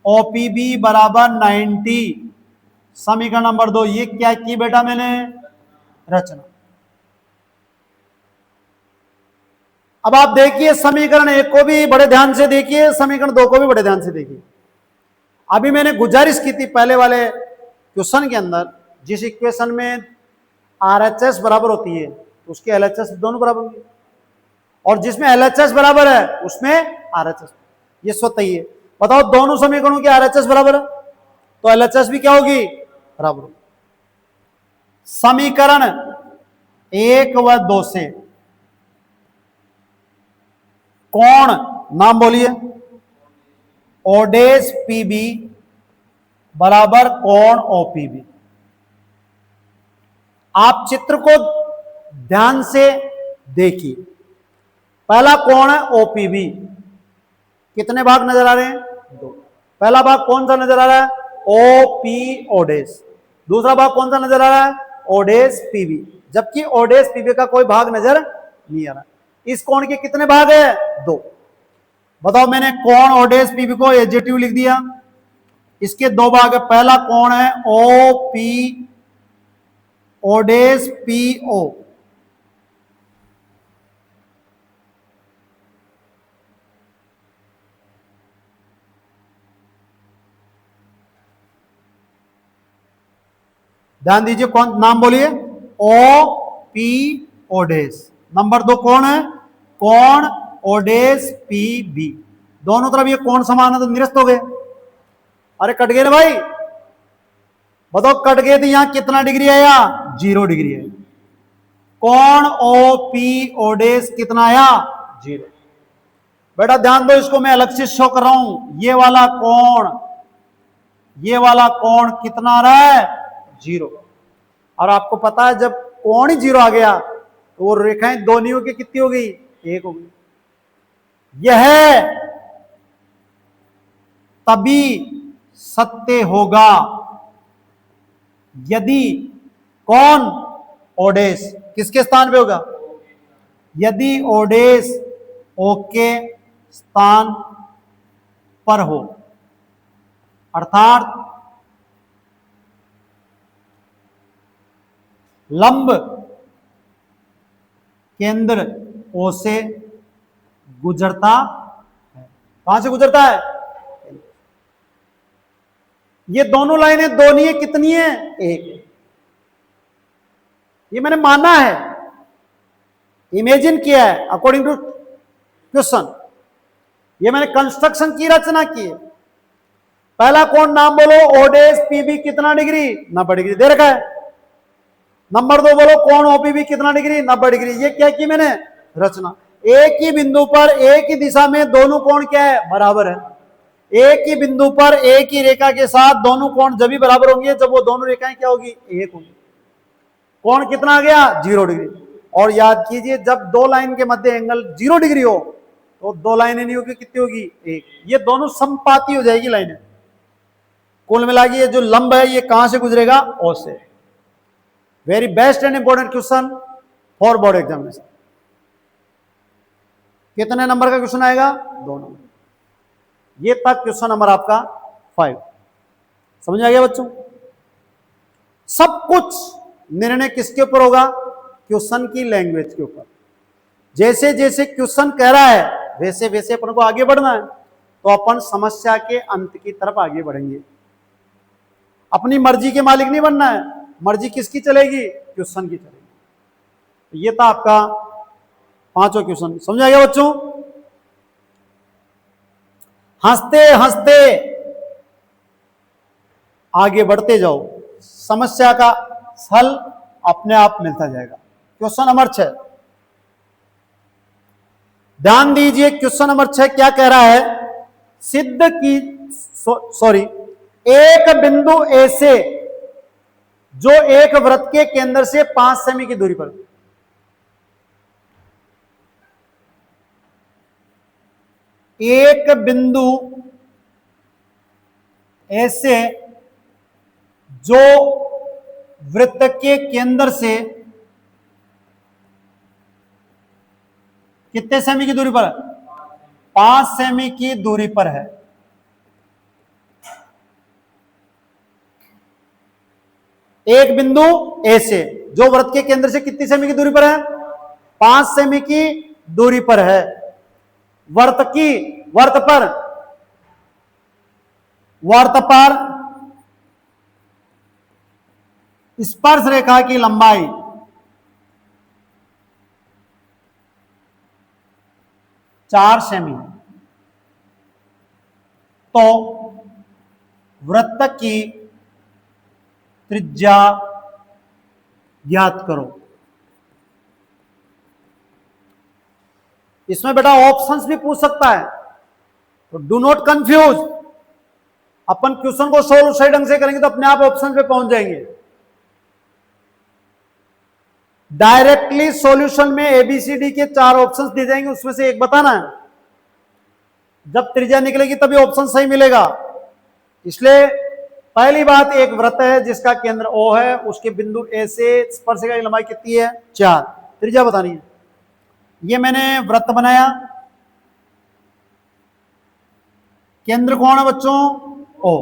ओपीबी बराबर 90। समीकरण नंबर 2 ये क्या की बेटा मैंने, रचना। अब आप देखिए समीकरण 1 को भी बड़े ध्यान से देखिए, समीकरण 2 को भी बड़े ध्यान से देखिए। अभी मैंने गुजारिश की थी पहले वाले क्वेश्चन के अंदर, जिस इक्वेशन में आरएचएस बराबर होती है उसके एलएचएस दोनों बराबर होंगे, और जिसमें एलएचएस बराबर है उसमें आरएचएस, ये स्वतः ही है। बताओ दोनों समीकरणों की आरएचएस बराबर है तो एलएचएस भी क्या होगी, बराबर होगी। समीकरण 1 व 2 से कोण, नाम बोलिए, ओडेस पीबी बराबर कोण ओपीबी। आप चित्र को ध्यान से देखिए। पहला कोण है ओपीबी, कितने भाग नजर आ रहे हैं, 2। पहला भाग कौन सा नजर आ रहा है, ओपी ओडेस। दूसरा भाग कौन सा नजर आ रहा है, ओडेस पीबी। जबकि ओडेस पीबी का कोई भाग नजर नहीं आ रहा। इस कोण के कितने भाग है, 2। बताओ, मैंने कोण ओडेस पीबी को एडजेक्टिव लिख दिया, इसके 2 भाग है। पहला कोण है ओ पी ओडेस पी ओ, ध्यान दीजिए, कौन, नाम बोलिए, ओ पी ओडेस। नंबर 2 कौन है, कोण ओडेस पी बी। दोनों तरफ ये कोण समान है तो निरस्त हो गए। अरे कट गए ना भाई, बताओ कट गए तो यहां कितना डिग्री आया, 0 डिग्री है। कोण ओ पी ओडेस कितना आया, 0। बेटा ध्यान दो, इसको मैं अलग से शो कर रहा हूं। ये वाला कोण कितना आ रहा है? 0। और आपको पता है जब कोण ही 0 आ गया तो वो रेखाएं दोनों की कितनी हो गई? 1 हो गई। यह तभी सत्य होगा यदि कौन? ओडेस किसके स्थान पे होगा? यदि ओडेस ओ के स्थान पर हो, अर्थात लंब केंद्र ओ से गुजरता है। कहां से गुजरता है? ये दोनों लाइनें दोनों ही कितनी है? 1। ये मैंने माना है, इमेजिन किया है अकॉर्डिंग टू क्वेश्चन। ये मैंने कंस्ट्रक्शन की, रचना की है। पहला कोण नाम बोलो, ओडेस पीबी कितना डिग्री? 90 डिग्री दे रखा है। नंबर 2 बोलो, कोण ओपीबी कितना डिग्री? 90 डिग्री। ये क्या की मैंने? रचना। एक ही बिंदु पर एक ही दिशा में दोनों कोण क्या है? बराबर है। एक ही बिंदु पर एक ही रेखा के साथ दोनों कोण जब भी बराबर होंगे जब वो दोनों रेखाएं क्या होगी? 1 होगी। कोण कितना आ गया? 0 डिग्री। और याद कीजिए, जब दो लाइन के मध्य एंगल 0 डिग्री हो तो दो लाइनें नहीं होगी, कितनी होगी? 1। ये दोनों समपाती हो जाएगी लाइनें। कुल मिला के ये जो लंब है ये कहां से गुजरेगा? ओ से। Very best and important question for board examination. कितने नंबर का क्वेश्चन आएगा? 2 नंबर। ये तक क्वेश्चन नंबर आपका 5। समझ आ गया बच्चों? सब कुछ निर्णय किसके ऊपर होगा? क्वेश्चन की लैंग्वेज के ऊपर। जैसे जैसे क्वेश्चन कह रहा है वैसे वैसे अपन को आगे बढ़ना है, तो अपन समस्या के अंत की तरफ आगे बढ़ेंगे। अपनी मर्जी के मालिक नहीं बनना है। मर्जी किसकी चलेगी? क्वेश्चन की चलेगी। ये था आपका 5वां क्वेश्चन। समझ आ गया बच्चों? हंसते हंसते आगे बढ़ते जाओ, समस्या का हल अपने आप मिलता जाएगा। क्वेश्चन नंबर 6, ध्यान दीजिए। क्वेश्चन नंबर 6 क्या कह रहा है? सिद्ध की एक बिंदु ए से जो एक वृत्त के केंद्र से 5 सेमी की दूरी पर, एक बिंदु ए से जो वृत्त के केंद्र से कितने सेमी की दूरी पर? 5 सेमी की दूरी पर है। एक बिंदु ए से जो वृत्त के केंद्र से कितनी सेमी की दूरी पर है? 5 सेमी की दूरी पर है। वृत्त पर स्पर्श रेखा की लंबाई 4 सेमी है। तो वृत्त की त्रिज्या ज्ञात करो। इसमें बेटा ऑप्शंस भी पूछ सकता है, तो do not confuse. Upon question को सोल्व सही ढंग से करेंगे तो अपने आप ऑप्शन पे पहुंच जाएंगे। डायरेक्टली सॉल्यूशन में एबीसीडी के 4 ऑप्शंस दिए जाएंगे, उसमें से एक बताना है। जब त्रिज्या निकलेगी तभी ऑप्शन सही मिलेगा। इसलिए पहली बात, एक वृत्त है जिसका केंद्र O है, उसके बिंदु A से स्पर्शरेखा की लंबाई कितनी है? 4। त्रिज्या बतानी है। ये मैंने वृत्त बनाया, केंद्र कौन है बच्चों? O।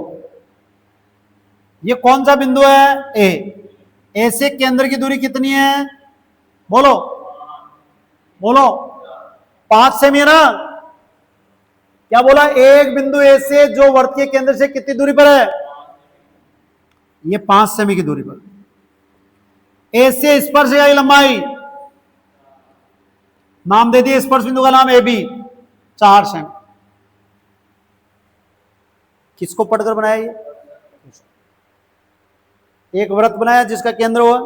ये कौन सा बिंदु है? A से केंद्र की दूरी कितनी है? बोलो 5 सेमी है ना? क्या बोला? एक बिंदु A से जो वृत्त के केंद्र से कितनी दूरी पर है? ये 5 सेमी की दूरी पर। A से स्पर्शरेखा की लंबाई, नाम दे दिए स्पर्श बिंदु का नाम AB, 4 सेमी। किसको पढ़कर बनाया? ये एक वृत्त बनाया जिसका केंद्र हुआ,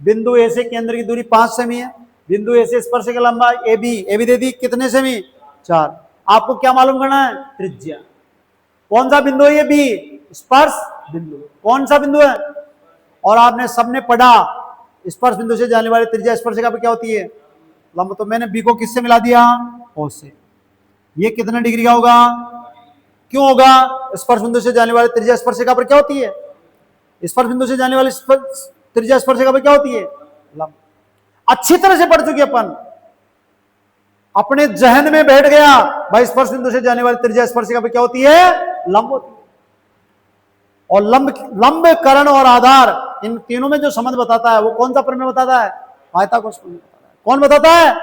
बिंदु ए से केंद्र की दूरी 5 सेमी है, बिंदु ए से स्पर्शरेखा की लंबाई AB दे दी कितने सेमी? 4। आपको क्या मालूम करना है? त्रिज्या। कौन सा बिंदु है ये? बी, स्पर्श बिंदु। कौन सा बिंदु है? और आपने सबने पढ़ा स्पर्श बिंदु से जाने वाली त्रिज्या स्पर्शिका पे क्या होती है? लंब। तो मैंने बी को किससे मिला दिया? ओ से। ये कितने डिग्री का होगा? क्यों होगा? स्पर्श बिंदु से जाने वाली त्रिज्या स्पर्शिका पर क्या होती है? स्पर्श बिंदु से जाने वाली त्रिज्या स्पर्शिका पर क्या होती है? लंब। अच्छी तरह से पढ़ चुके अपन, अपने जहन में बैठ गया भाई स्पर्श बिंदु से जाने वाली त्रिज्या स्पर्शिका पे क्या होती है? लंब होती है। और लंब, कर्ण और आधार, इन तीनों में जो संबंध बताता है वो कौन सा प्रमेय बताता है? पाइथागोरस प्रमेय बताता है। कौन बताता है?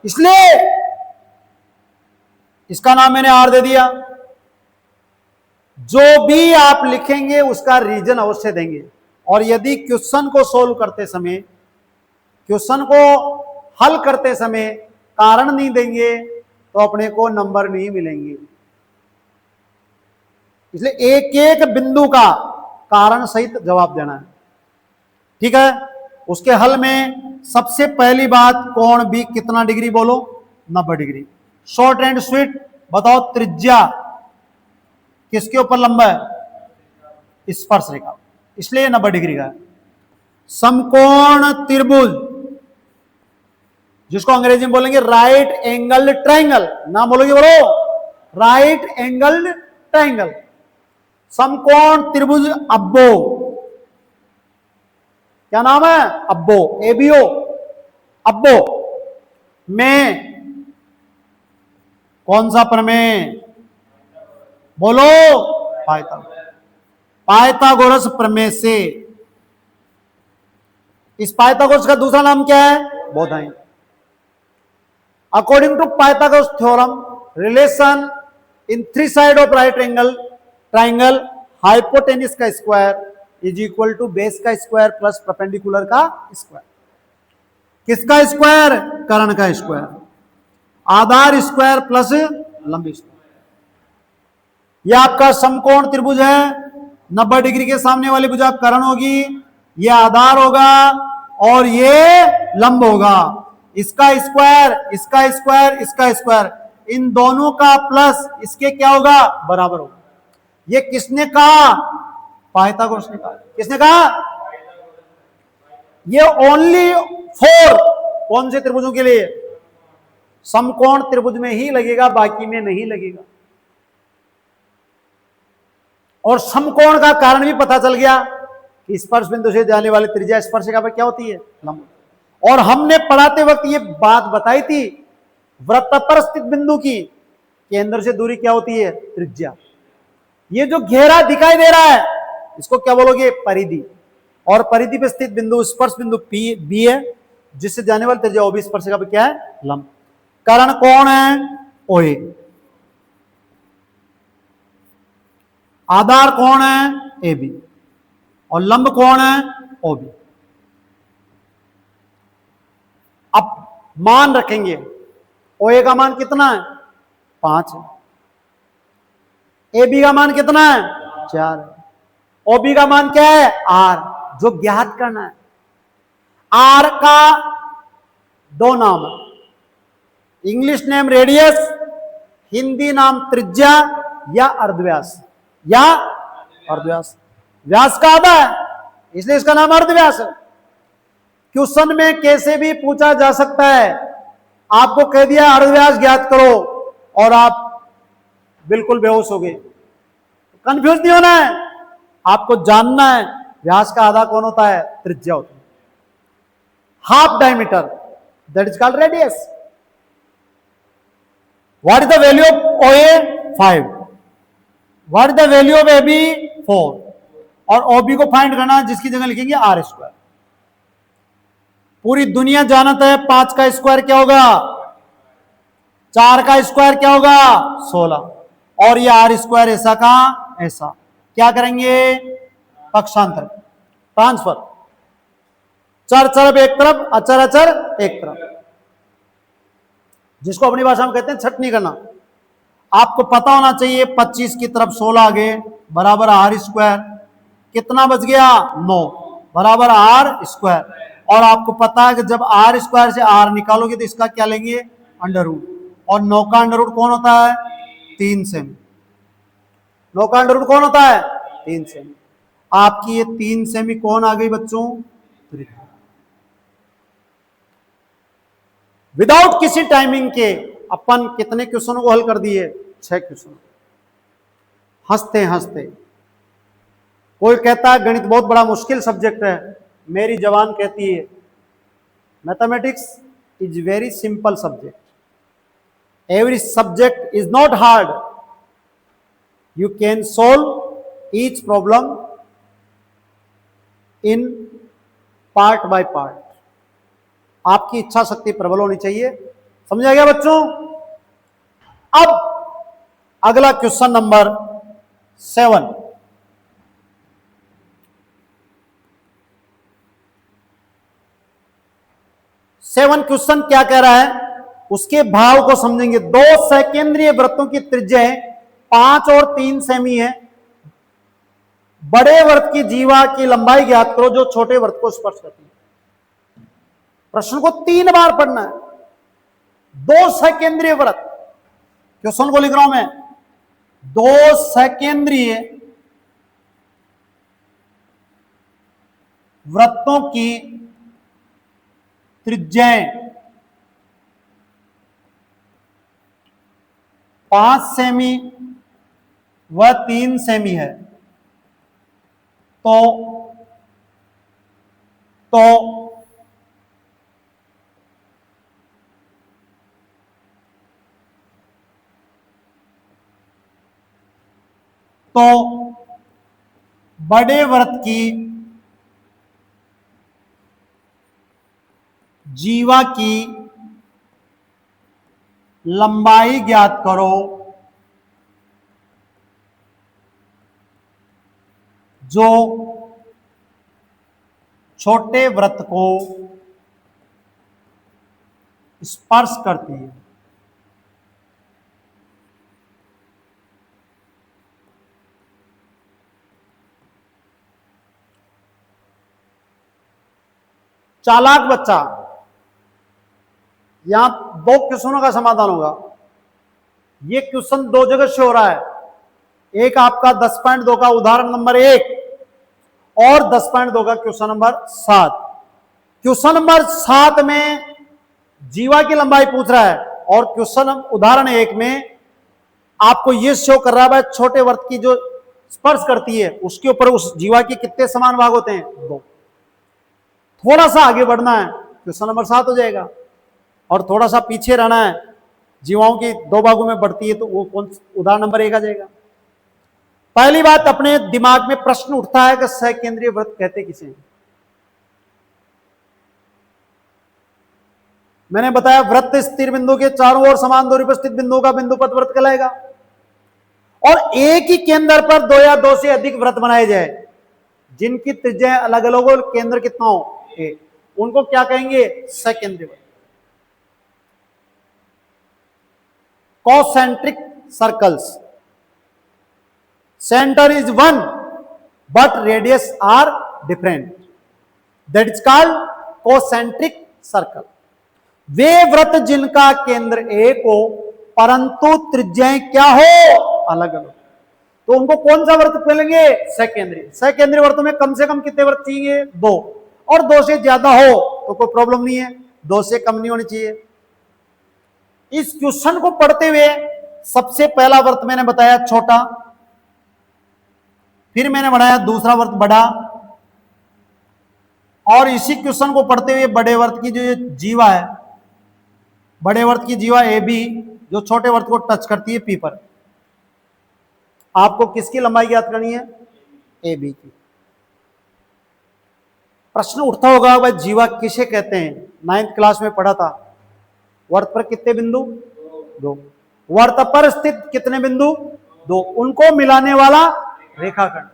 इसलिए इसका नाम मैंने आर दे दिया। जो भी आप लिखेंगे उसका रीजन अवश्य देंगे। और यदि क्वेश्चन को सोल्व करते समय, क्वेश्चन को हल करते समय कारण नहीं देंगे तो अपने को नंबर नहीं मिलेंगे। इसलिए एक एक बिंदु का कारण सहित जवाब देना है। ठीक है? उसके हल में सबसे पहली बात, कोण बी कितना डिग्री? बोलो 90 डिग्री। शॉर्ट एंड स्वीट बताओ, त्रिज्या किसके ऊपर लंबा है? स्पर्श रेखा, इसलिए 90 डिग्री का है। समकोण त्रिभुज, जिसको अंग्रेजी में बोलेंगे राइट एंगल ट्रायंगल। नाम बोलोगे? बोलो, राइट एंगल ट्रायंगल। समकोण त्रिभुज अब्बो, क्या नाम है? अब्बो, एबीओ, अब्बो में कौन सा प्रमेय? बोलो, पाइथागोरस प्रमेय से। इस पाइथागोरस का दूसरा नाम क्या है? Baudhayana. According to Pythagoras theorem, relation in three side of right angle triangle, hypotenuse का square is equal to base का स्क्वायर प्लस परपेंडिकुलर का स्क्वायर। किसका स्क्वायर? कर्ण का स्क्वायर। आधार स्क्वायर प्लस लंब स्क्वायर। यह आपका समकोण त्रिभुज है। 90 डिग्री के सामने वाली भुजा कर्ण होगी, यह आधार होगा और ये लंब होगा। इसका स्क्वायर, इसका स्क्वायर, इसका स्क्वायर, इन दोनों का प्लस इसके क्या होगा? बराबर होगा। ये किसने कहा? पाइथागोरस ने कहा। किसने कहा? ये ओनली फॉर कौन से त्रिभुजों के लिए? समकोण त्रिभुज में ही लगेगा, बाकी में नहीं लगेगा। और समकोण का कारण भी पता चल गया कि स्पर्श बिंदु से जाने वाली त्रिज्या स्पर्शिका पर क्या होती है? लंब। और हमने पढ़ाते वक्त ये बात बताई थी वृत्त पर स्थित बिंदु की केंद्र से दूरी क्या होती है? त्रिज्या। ये जो घेरा दिखाई दे रहा है इसको क्या बोलोगे? परिधि। और परिधि पे स्थित बिंदु स्पर्श बिंदु बी है, जिससे जाने वाली त्रिज्या ओबी स्पर्शिका पे क्या है? लंब। कर्ण कौन है? ओए। आधार कौन है? A B. और लंब कौन है? O B. अब मान रखेंगे, ओ ए का मान कितना है? 5 है। ए बी का मान कितना है? 4 है। ओ बी का मान क्या है? आर, जो ज्ञात करना है। आर का 2 नाम है, इंग्लिश नेम रेडियस, हिंदी नाम त्रिज्या या अर्धव्यास, या अर्धव्यास। व्यास का आधा है इसलिए इसका नाम अर्धव्यास है। क्वेश्चन में कैसे भी पूछा जा सकता है, आपको कह दिया अर्धव्यास ज्ञात करो और आप बिल्कुल बेहोश हो गए। कंफ्यूज नहीं होना है, आपको जानना है व्यास का आधा कौन होता है? त्रिज्या होता है। Half diameter that is called radius. What is the value of O A? 5। What is the value of A B? 4। और ओबी को फाइंड करना, जिसकी जगह लिखेंगे आर स्क्वायर। पूरी दुनिया जानता है 5 का स्क्वायर क्या होगा? 4 का स्क्वायर क्या होगा? 16। और ये आर स्क्वायर ऐसा का ऐसा। क्या करेंगे? पक्षांतर, ट्रांसफर। चर चर एक तरफ, अचर अचर एक तरफ, जिसको अपनी भाषा में कहते हैं छटनी करना। आपको पता होना चाहिए 25 की तरफ 16 आ गए बराबर आर स्क्वायर। कितना बच गया? 9 बराबर आर स्क्वायर। और आपको पता है कि जब आर स्क्वायर से आर निकालोगे तो इसका क्या लेंगे? Under root. और 9 का अंडर रूट कौन होता है? 3 सेमी। 9 का अंडर रूट कौन होता है? 3 सेमी। आपकी ये 3 सेमी कौन आ गई बच्चों? त्रिज्या। विदाउट किसी टाइमिंग के अपन कितने क्वेश्चनों को हल कर दिए? 6 क्वेश्चन। हंसते हंसते। कोई कहता है गणित बहुत बड़ा मुश्किल सब्जेक्ट है, मेरी जवान कहती है mathematics is very simple subject, every subject is not hard, you can solve each problem in part by part. आपकी इच्छा शक्ति प्रबल होनी चाहिए। समझा गया बच्चों? अब अगला क्वेश्चन नंबर 7। क्वेश्चन क्या कह रहा है उसके भाव को समझेंगे। 2 सकेंद्रीय वृत्तों की त्रिज्याएं 5 और 3 सेमी है। बड़े वृत्त की जीवा की लंबाई ज्ञात करो जो छोटे वृत्त को स्पर्श करती है। प्रश्न को 3 बार पढ़ना है। 2 सकेंद्रीय वृत्त, क्वेश्चन को लिख रहा हूं मैं, 2 सकेंद्रीय वृत्तों की त्रिज्याएं 5 सेमी व 3 सेमी है। तो बड़े वृत्त की जीवा की लंबाई ज्ञात करो जो छोटे वृत्त को स्पर्श करती है। चालाक बच्चा, यहां 2 क्वेश्चनों का समाधान होगा। ये क्वेश्चन 2 जगह से हो रहा है। एक आपका 10.2 का उदाहरण नंबर 1 और 10.2 का क्वेश्चन नंबर 7। क्वेश्चन नंबर 7 में जीवा की लंबाई पूछ रहा है और क्वेश्चन उदाहरण 1 में आपको यह शो कर रहा है छोटे वृत्त की जो स्पर्श करती है उसके ऊपर उस जीवा के कितने समान भाग होते हैं? 2। थोड़ा सा आगे बढ़ना है, क्वेश्चन नंबर 7 हो जाएगा, और थोड़ा सा पीछे रहना है, जीवाओं की 2 भागों में बढ़ती है, तो वो कौन उदाहरण नंबर 1 आ जाएगा। पहली बात, अपने दिमाग में प्रश्न उठता है कि सकेंद्रीय वृत्त कहते किसे हैं? मैंने बताया वृत्त स्थिर बिंदु के चारों ओर समान दूरी पर स्थित बिंदु का बिंदुपत वृत्त कहलाएगा। और एक ही केंद्र पर 2 या 2 से अधिक वृत्त बनाए जाए जिनकी त्रिज्या अलग अलग हो, केंद्र कितना हो? एक, उनको क्या कहेंगे? सकेंद्रीय वृत्त। Concentric circles, centre is one but radius are different, that is called concentric circle. वे वृत्त जिनका केंद्र एक हो परंतु त्रिज्याएं क्या हो? अलग अलग, तो उनको कौन सा वृत्त बोलेंगे? सकेंद्रीय। सकेंद्रीय वृत्तों में कम से कम कितने वृत्त चाहिए? 2, और 2 से ज्यादा हो तो कोई प्रॉब्लम नहीं है, 2 से कम नहीं होनी चाहिए। इस क्वेश्चन को पढ़ते हुए सबसे पहला वृत्त मैंने बताया छोटा, फिर मैंने बनाया दूसरा वृत्त बड़ा, और इसी क्वेश्चन को पढ़ते हुए बड़े वृत्त की जो जीवा है, बड़े वृत्त की जीवा ए बी जो छोटे वृत्त को टच करती है पी पर, आपको किसकी लंबाई ज्ञात करनी है? ए बी की। प्रश्न उठता होगा भाई जीवा किसे कहते हैं? 9th क्लास में पढ़ा था। वृत्त पर कितने बिंदु? 2। वृत्त पर स्थित कितने बिंदु? 2। उनको मिलाने वाला रेखाखंड,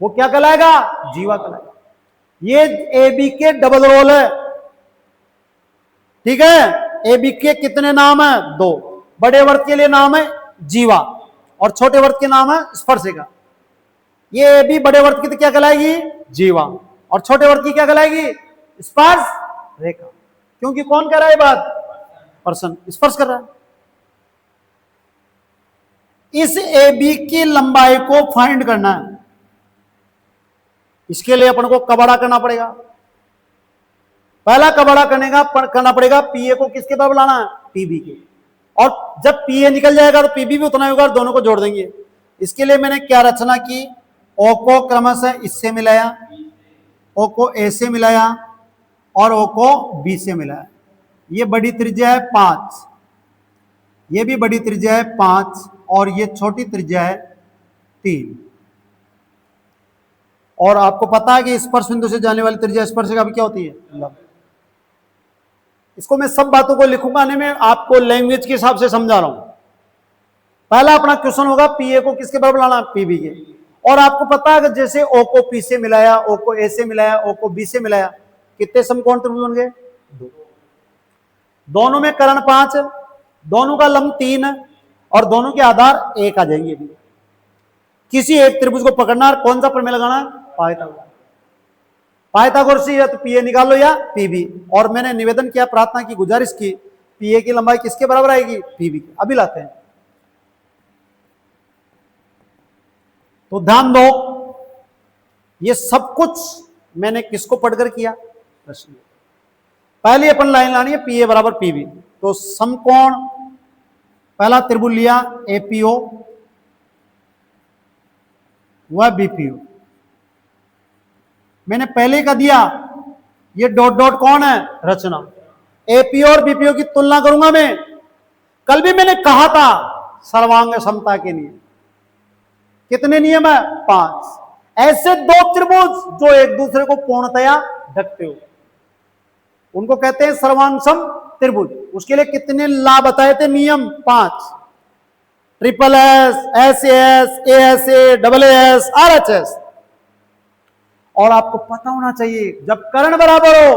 वो क्या कहलाएगा? जीवा कहलाएगा। ये ए बी के डबल रोल है, ठीक है। ए बी के कितने नाम है? 2। बड़े वृत्त के लिए नाम है जीवा और छोटे वृत्त के नाम है स्पर्शिका। ये ए बी बड़े वृत्त की तो क्या कहलाएगी? जीवा, और छोटे वृत्त की क्या कहलाएगी? स्पर्श रेखा। क्योंकि कौन कह रहा है बात? पर्सन स्पर्श कर रहा है। इस ए बी की लंबाई को फाइंड करना है। इसके लिए अपन को कबाड़ा करना पड़ेगा। पहला कबाड़ा करना पड़ेगा पीए को किसके बराबर लाना है, पीबी के। और जब पीए निकल जाएगा तो पीबी भी उतना ही होगा और दोनों को जोड़ देंगे। इसके लिए मैंने क्या रचना की, ओ को क्रमशः इससे मिलाया, ओ को ए से मिलाया और ओ को बी से मिलाया। ये बड़ी त्रिज्या है 5, ये भी बड़ी त्रिज्या है 5 और ये छोटी त्रिज्या है 3। और आपको पता है कि स्पर्श बिंदु से जाने वाली त्रिज्या स्पर्शिका भी क्या होती है, लंब। इसको मैं सब बातों को लिखूंगा नहीं, मैं आपको लैंग्वेज के हिसाब से समझा रहा हूं। पहला अपना क्वेश्चन होगा पीए को किसके बराबर लाना, पीबी के। और आपको पता है कि जैसे ओ को पी से मिलाया, ओ को ए से मिलाया, ओ को बी से मिलाया, कितने समकोण त्रिभुज बन गए, 2। दोनों में कर्ण 5, दोनों का लंब 3 और दोनों के आधार 1 आ जाएंगे। किसी एक त्रिभुज को पकड़ना और कौन सा प्रमेय लगाना, पाइथागोरस। पाइथागोरस से या तो पीए निकालो या पीबी। और मैंने निवेदन किया, प्रार्थना की, गुजारिश की, पीए की लंबाई किसके बराबर आएगी, पीबी की। अभी लाते हैं। तो ध्यान दो, ये सब कुछ मैंने किसको पढ़कर किया, प्रश्न। पहली अपन लाइन लानी है पीए बराबर पीबी। तो समकोण पहला त्रिभुज लिया एपीओ व बीपीओ, मैंने पहले का दिया, ये डॉट डॉट कौन है, रचना। एपीओ और बीपीओ की तुलना करूंगा मैं। कल भी मैंने कहा था सर्वांग समता के नियम, कितने नियम है, 5। ऐसे 2 त्रिभुज जो एक दूसरे को पूर्णतया ढकते हो, उनको कहते हैं सर्वांग त्रिभुज। उसके लिए कितने ला बताए थे, नियम 5। Triple S, S S, A S A, double S, R H S. और आपको पता होना चाहिए जब कर्ण बराबर हो,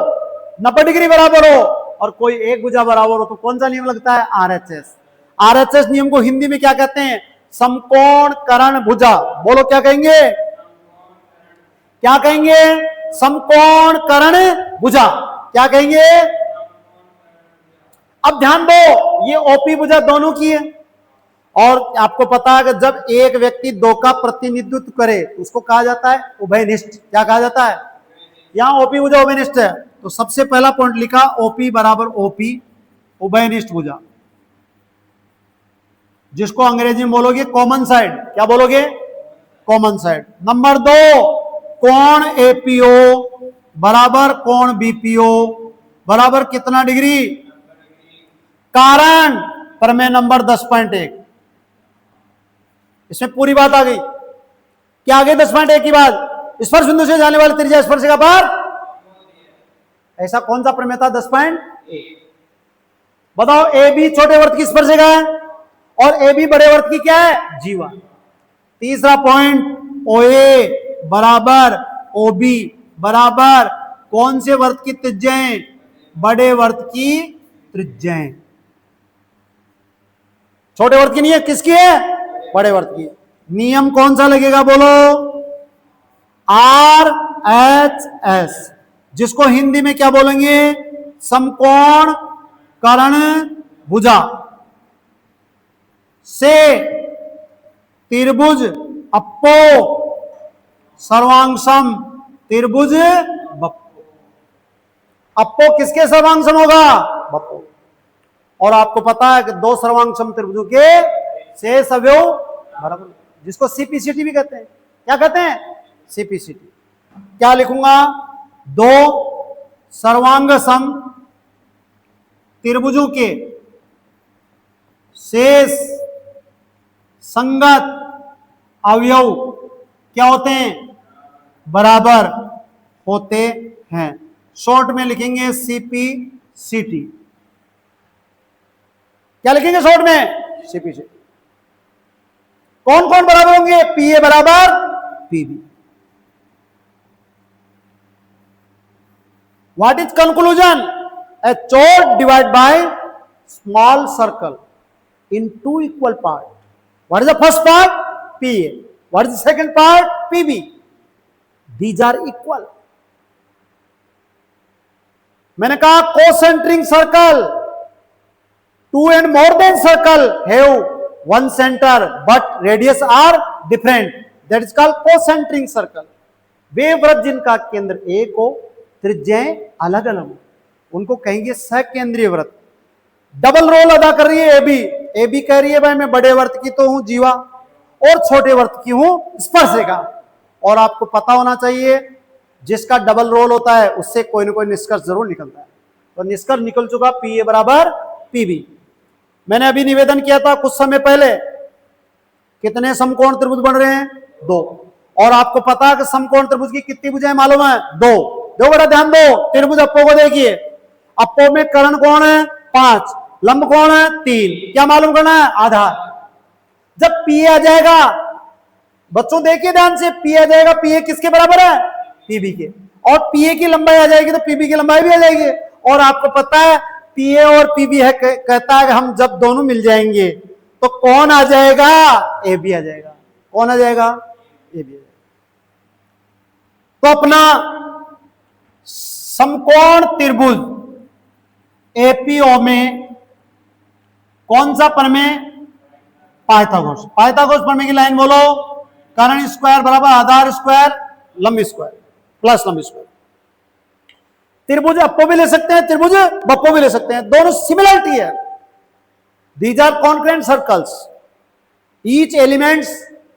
90 डिग्री बराबर हो और कोई एक भुजा बराबर हो तो कौन सा नियम लगता है, आरएचएस। आरएचएस नियम को हिंदी में क्या कहते हैं, समकोण कर्ण भुजा। बोलो क्या कहेंगे, क्या कहेंगे, समकोण कर्ण भुजा, क्या कहेंगे। अब ध्यान दो, ये ओपी भुजा दोनों की है। और आपको पता है कि जब एक व्यक्ति 2 का प्रतिनिधित्व करे उसको कहा जाता है उभयनिष्ठ। क्या कहा जाता है, यहां ओपी भुजा उभयनिष्ठ है। तो सबसे पहला पॉइंट लिखा ओपी बराबर ओपी, उभयनिष्ठ भुजा, जिसको अंग्रेजी में बोलोगे कॉमन साइड। क्या बोलोगे, कॉमन साइड। नंबर 2, कोण एपीओ बराबर कोण बीपीओ बराबर कितना डिग्री, कारण प्रमेय नंबर 10.1। इसमें पूरी बात आ गई। क्या आ गई 10.1 की बात, स्पर्श बिंदु से जाने वाली त्रिज्या स्पर्शिका पर, ऐसा कौन सा प्रमेय था, 10.1। बताओ, ए बी छोटे वर्त की स्पर्शिका है और ए बी बड़े वर्त की क्या है, जीवा। तीसरा पॉइंट, ओ ए बराबर ओ बी बराबर कौन से वर्त की त्रिज्याएं, बड़े वर्त की त्रिज्याएं। छोटे वर्त की नहीं है, किसकी है, बड़े वर्त की। नियम कौन सा लगेगा, बोलो, आर एच एस, जिसको हिंदी में क्या बोलेंगे, समकोण कर्ण भुजा से त्रिभुज अप्पो सर्वांगसम त्रिभुज बप्पो। अप्पो किसके सर्वांगसम होगा, बप्पो। और आपको पता है कि 2 सर्वांगसम त्रिभुजों के शेष अवयव बराबर, जिसको सीपीसीटी भी कहते हैं। क्या कहते हैं, सीपीसीटी। क्या लिखूंगा, 2 सर्वांग सम त्रिभुजों के शेष संगत अवयव क्या होते हैं, बराबर होते हैं। शॉर्ट में लिखेंगे सीपीसीटी। क्या लिखेंगे शॉर्ट में, सीपीसीटी। कौन कौन बराबर होंगे, पीए बराबर PB. What is conclusion, a chord divide by small circle in 2 equal part. What is the first part, PA. What is the second part, PB. These are equal. मैंने कहा concentric circle two and more than circle have one centre but radius are different, that is called concentric circle. वे वृत्त जिनका केंद्र एक हो, त्रिज्याएं अलग अलग हो, उनको कहेंगे सकेंद्रीय वृत्त। डबल रोल अदा कर रही है एबी। एबी कह रही है भाई मैं बड़े वृत्त की तो हूं जीवा और छोटे वृत्त की हूं स्पर्शिका। और आपको पता होना चाहिए जिसका डबल रोल होता है उससे कोई ना कोई निष्कर्ष जरूर निकलता है। तो निष्कर्ष निकल चुका, पी ए बराबर पीबी। मैंने अभी निवेदन किया था कुछ समय पहले, कितने समकोण त्रिभुज बन रहे हैं? 2। और आपको पता है कि समकोण त्रिभुज की कितनी भुजाएं मालूम है? 2। दो बड़ा ध्यान दो, त्रिभुज अप्पो को देखिए, अप्पो में कर्ण कोण है 5, लंब कोण है 3। क्या मालूम करना है? आधार। जब पी आ जाएगा, बच्चों देखिए ध्यान से, पी आ जाएगा, पी किसके बराबर है? पीबी के। और पीए की लंबाई आ जाएगी तो पीबी की लंबाई भी आ जाएगी। और आपको पता है पीए और पीबी है, कहता है कि हम जब दोनों मिल जाएंगे तो कौन आ जाएगा? ए बी आ जाएगा। कौन आ जाएगा? ए बी आ जाएगा। तो अपना समकोण त्रिभुज एपीओ में कौन सा प्रमेय? पाइथागोरस। पाइथागोरस प्रमेय की लाइन बोलो, कर्ण स्क्वायर बराबर आधार स्क्वायर लंब स्क्वायर प्लस लंब स्क्वायर। त्रिभुज अप्पो भी ले सकते हैं, त्रिभुज बप्पो भी ले सकते हैं, दोनों सिमिलरिटी है। These are concurrent circles, each elements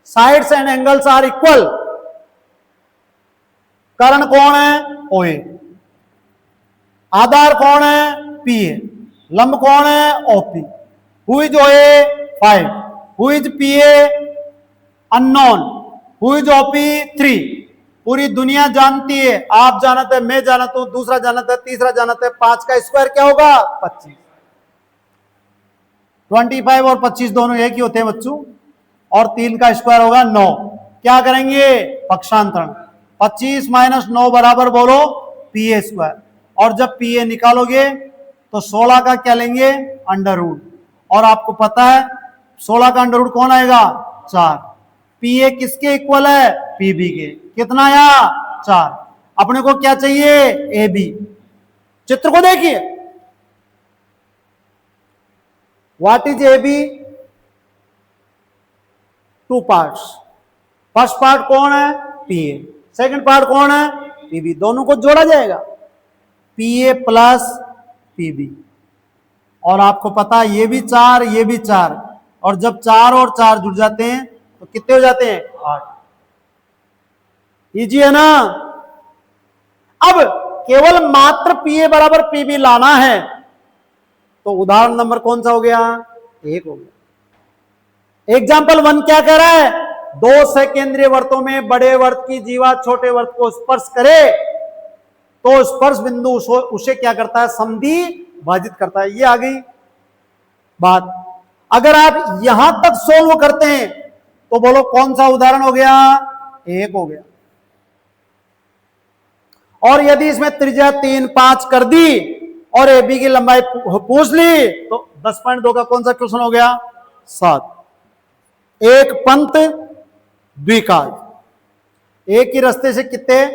sides and angles are equal. कर्ण कौन है? ओए। आधार कौन है? P A. लंब कौन है? OP. Who is OA? 5। Who is P A? Unknown. Who is OP? 3। पूरी दुनिया जानती है, आप जानते हैं, मैं जानता हूं, दूसरा जानता है, तीसरा जानता है। 5 का स्क्वायर क्या होगा? 25। 25 और 25 दोनों एक ही होते हैं बच्चों। और 3 का स्क्वायर होगा 9। क्या करेंगे? पक्षांतरण। 25 माइनस 9 बराबर बोलो पी ए स्क्वायर। और जब पी ए निकालोगे तो 16 का क्या लेंगे? Under root. और आपको पता है 16 का अंडर रूट कौन आएगा? 4। पी ए किसके इक्वल है? पीबी के। कितना आया? 4। अपने को क्या चाहिए? A B. चित्र को देखिए, what is A B? 2 parts. First part कौन है? पी ए। सेकेंड पार्ट कौन है? पीबी। दोनों को जोड़ा जाएगा, पी ए प्लस पीबी। और आपको पता है ये भी 4, ये भी 4, और जब 4 और 4 जुड़ जाते हैं तो कितने हो जाते हैं? 8। इजी है ना? अब केवल मात्र पी ए बराबर पीबी लाना है तो उदाहरण नंबर कौन सा हो गया? 1 हो गया। एग्जाम्पल 1 क्या कह रहा है? 2 सकेंद्रीय वृत्तों में बड़े वृत्त की जीवा छोटे वृत्त को स्पर्श करे तो स्पर्श बिंदु उसे क्या करता है? समद्वि भाजित करता है। ये आ गई बात। अगर आप यहां तक सोल्व करते हैं तो बोलो कौन सा उदाहरण हो गया? 1 हो गया। और यदि इसमें त्रिज्या 3, 5 कर दी और ए बी की लंबाई पूछ ली तो 10.2 का कौन सा क्वेश्चन हो गया? 7। एक पंत द्विकाज। एक ही रास्ते से कितने?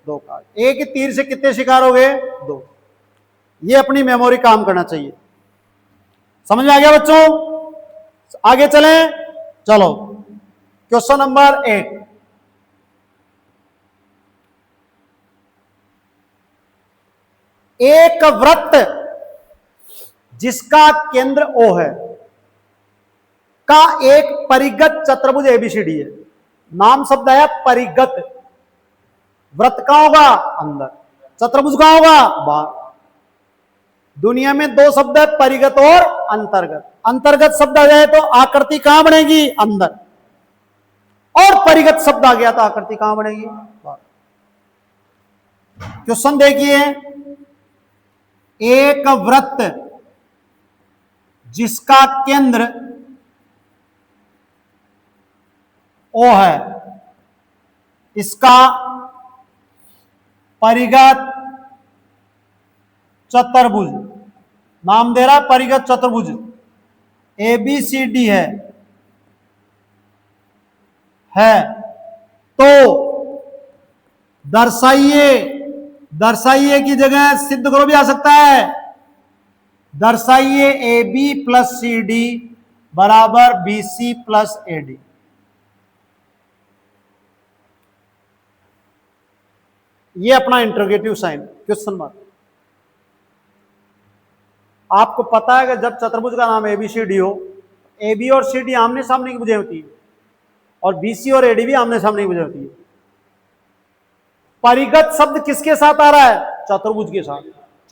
2 काज। एक ही तीर से कितने शिकार हो गए? 2। ये अपनी मेमोरी काम करना चाहिए। समझ में आ गया बच्चों? आगे चलें, चलो क्वेश्चन नंबर 8। एक वृत्त जिसका केंद्र O है का एक परिगत चतुर्भुज एबीसीडी है। नाम शब्द है परिगत। वृत्त कहां होगा? अंदर। चतुर्भुज कहां होगा? बाहर। दुनिया में 2 शब्द है, परिगत और अंतर्गत। अंतर्गत शब्द आ जाए तो आकृति कहां बनेगी? अंदर। और परिगत शब्द आ गया तो आकृति कहां बनेगी? बाहर। क्वेश्चन देखिए, एक वृत्त जिसका केंद्र O है, इसका परिगत चतुर्भुज, नाम दे रहा परिगत चतुर्भुज ABCD है तो दर्शाइए। दर्शाइए की जगह सिद्ध करो भी आ सकता है। दर्शाइए A B plus C D बराबर B C plus A D. ये अपना इंटरोगेटिव साइन, क्वेश्चन मार्क। आपको पता है कि जब चतुर्भुज का नाम एबीसीडी हो, ए बी और सी डी आमने सामने की भुजाएं होती है और बीसी और एडी भी आमने सामने की भुजाएं होती है। परिगत शब्द किसके साथ आ रहा है? चतुर्भुज के साथ।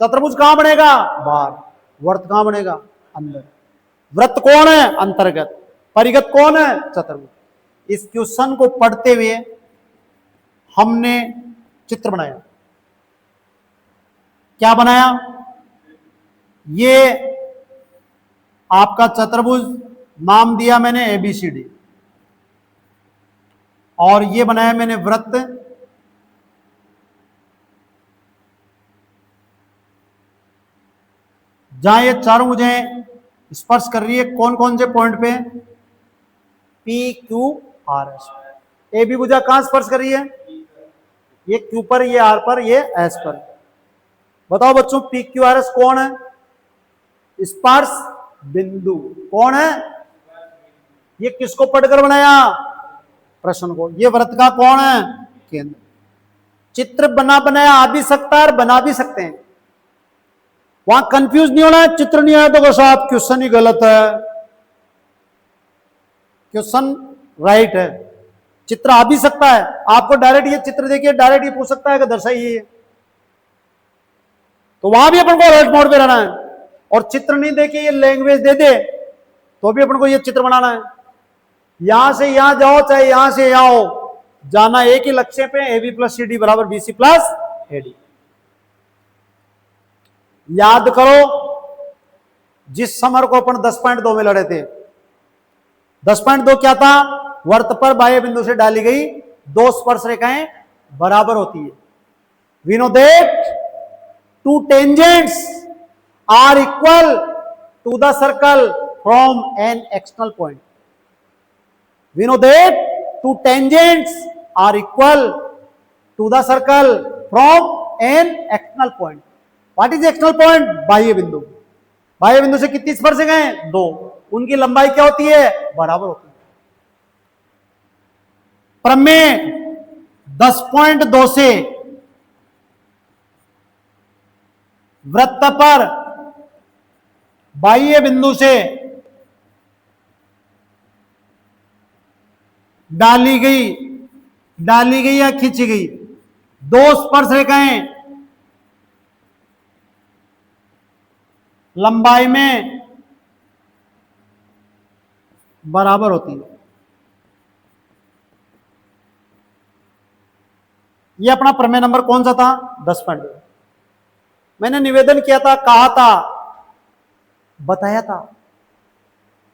चतुर्भुज कहां बनेगा? बाहर। वर्त कहां बनेगा? अंदर। वृत्त कौन है? अंतर्गत। परिगत कौन है? चतुर्भुज। इस क्वेश्चन को पढ़ते हुए हमने चित्र बनाया। क्या बनाया? ये आपका चतुर्भुज, नाम दिया मैंने एबीसीडी, और ये बनाया मैंने वृत्त। जहां ये चारों भुजाएं स्पर्श कर रही है, कौन कौन से पॉइंट पे? P Q R S. A B भुजा कहां स्पर्श कर रही है? ये क्यू पर, ये आर पर, ये एस पर। बताओ बच्चों, पी क्यू आर एस कौन है? स्पर्श बिंदु। कौन है? ये किसको पढ़कर बनाया? प्रश्न को। ये वृत्त का कौन है? केंद्र। चित्र बनाया आ भी सकता है और बना भी सकते हैं, वहां कंफ्यूज नहीं होना है। चित्र नहीं आया तो बस आप क्वेश्चन ही गलत है, क्वेश्चन राइट है। चित्र आ भी सकता है, आपको डायरेक्ट ये चित्र देखिए, डायरेक्ट ये पूछ सकता है कि दर्शाइए, तो वहां भी अपन को राइट मोड पे रहना है। और चित्र नहीं देखिए, ये लैंग्वेज दे दे तो भी अपन को ये चित्र बनाना है। यहां से यहां जाओ, चाहे यहां से यहां हो, जाना एक ही लक्ष्य पे, A B plus C D बराबर B C plus A D. याद करो, जिस समर को अपन 10.2 में लड़े थे, 10.2 क्या था? वर्त पर बाह्य बिंदु से डाली गई दो स्पर्श रेखाएं बराबर होती है। We know that two tangents are equal to the circle from an external point. We know that two tangents are equal to the circle from an external point. What is external point? बाह्य बिंदु। बाह्य बिंदु से कितनी स्पर्शरेखाएं हैं? दो। उनकी लंबाई क्या होती है? बराबर होती है। प्रमेय 10.2 से वृत्त पर बाह्य बिंदु से डाली गई या खींची गई दो स्पर्श रेखाएं लंबाई में बराबर होती है। ये अपना प्रमेय नंबर कौन सा था? 10.2। मैंने निवेदन किया था, कहा था, बताया था।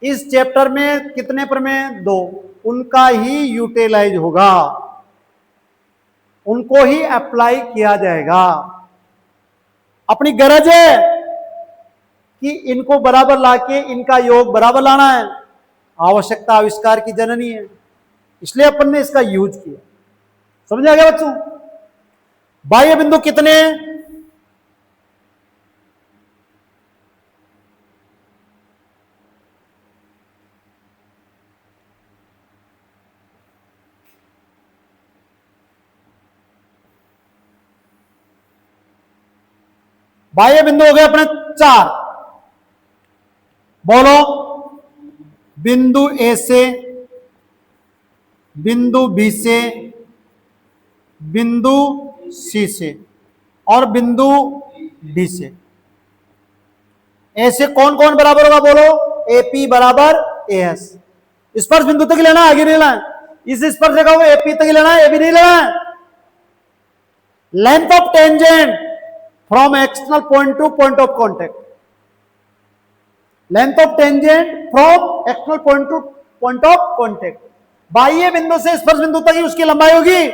इस चैप्टर में कितने प्रमेय? 2। उनका ही यूटिलाइज होगा, उनको ही अप्लाई किया जाएगा। अपनी गरज है कि इनको बराबर लाके इनका योग बराबर लाना है। आवश्यकता आविष्कार की जननी है, इसलिए अपन ने इसका यूज किया। समझ आ गया बच्चों? बाह्य बिंदु कितने हैं? बाह्य बिंदु हो गए अपने 4। बोलो, बिंदु ए से, बिंदु बी से, बिंदु सी से और बिंदु डी से। ए से कौन कौन बराबर होगा? बोलो, ए पी बराबर ए एस। स्पर्श बिंदु तक लेना है, आगे नहीं लेना है। इस स्पर्श रेखा को ए पी तक लेना है, ए बी नहीं लेना है। Length of tangent from external point two point of contact. Length of tangent from external point two point of contact. बाह्य बिंदु से स्पर्श बिंदु तक ही उसकी लंबाई होगी,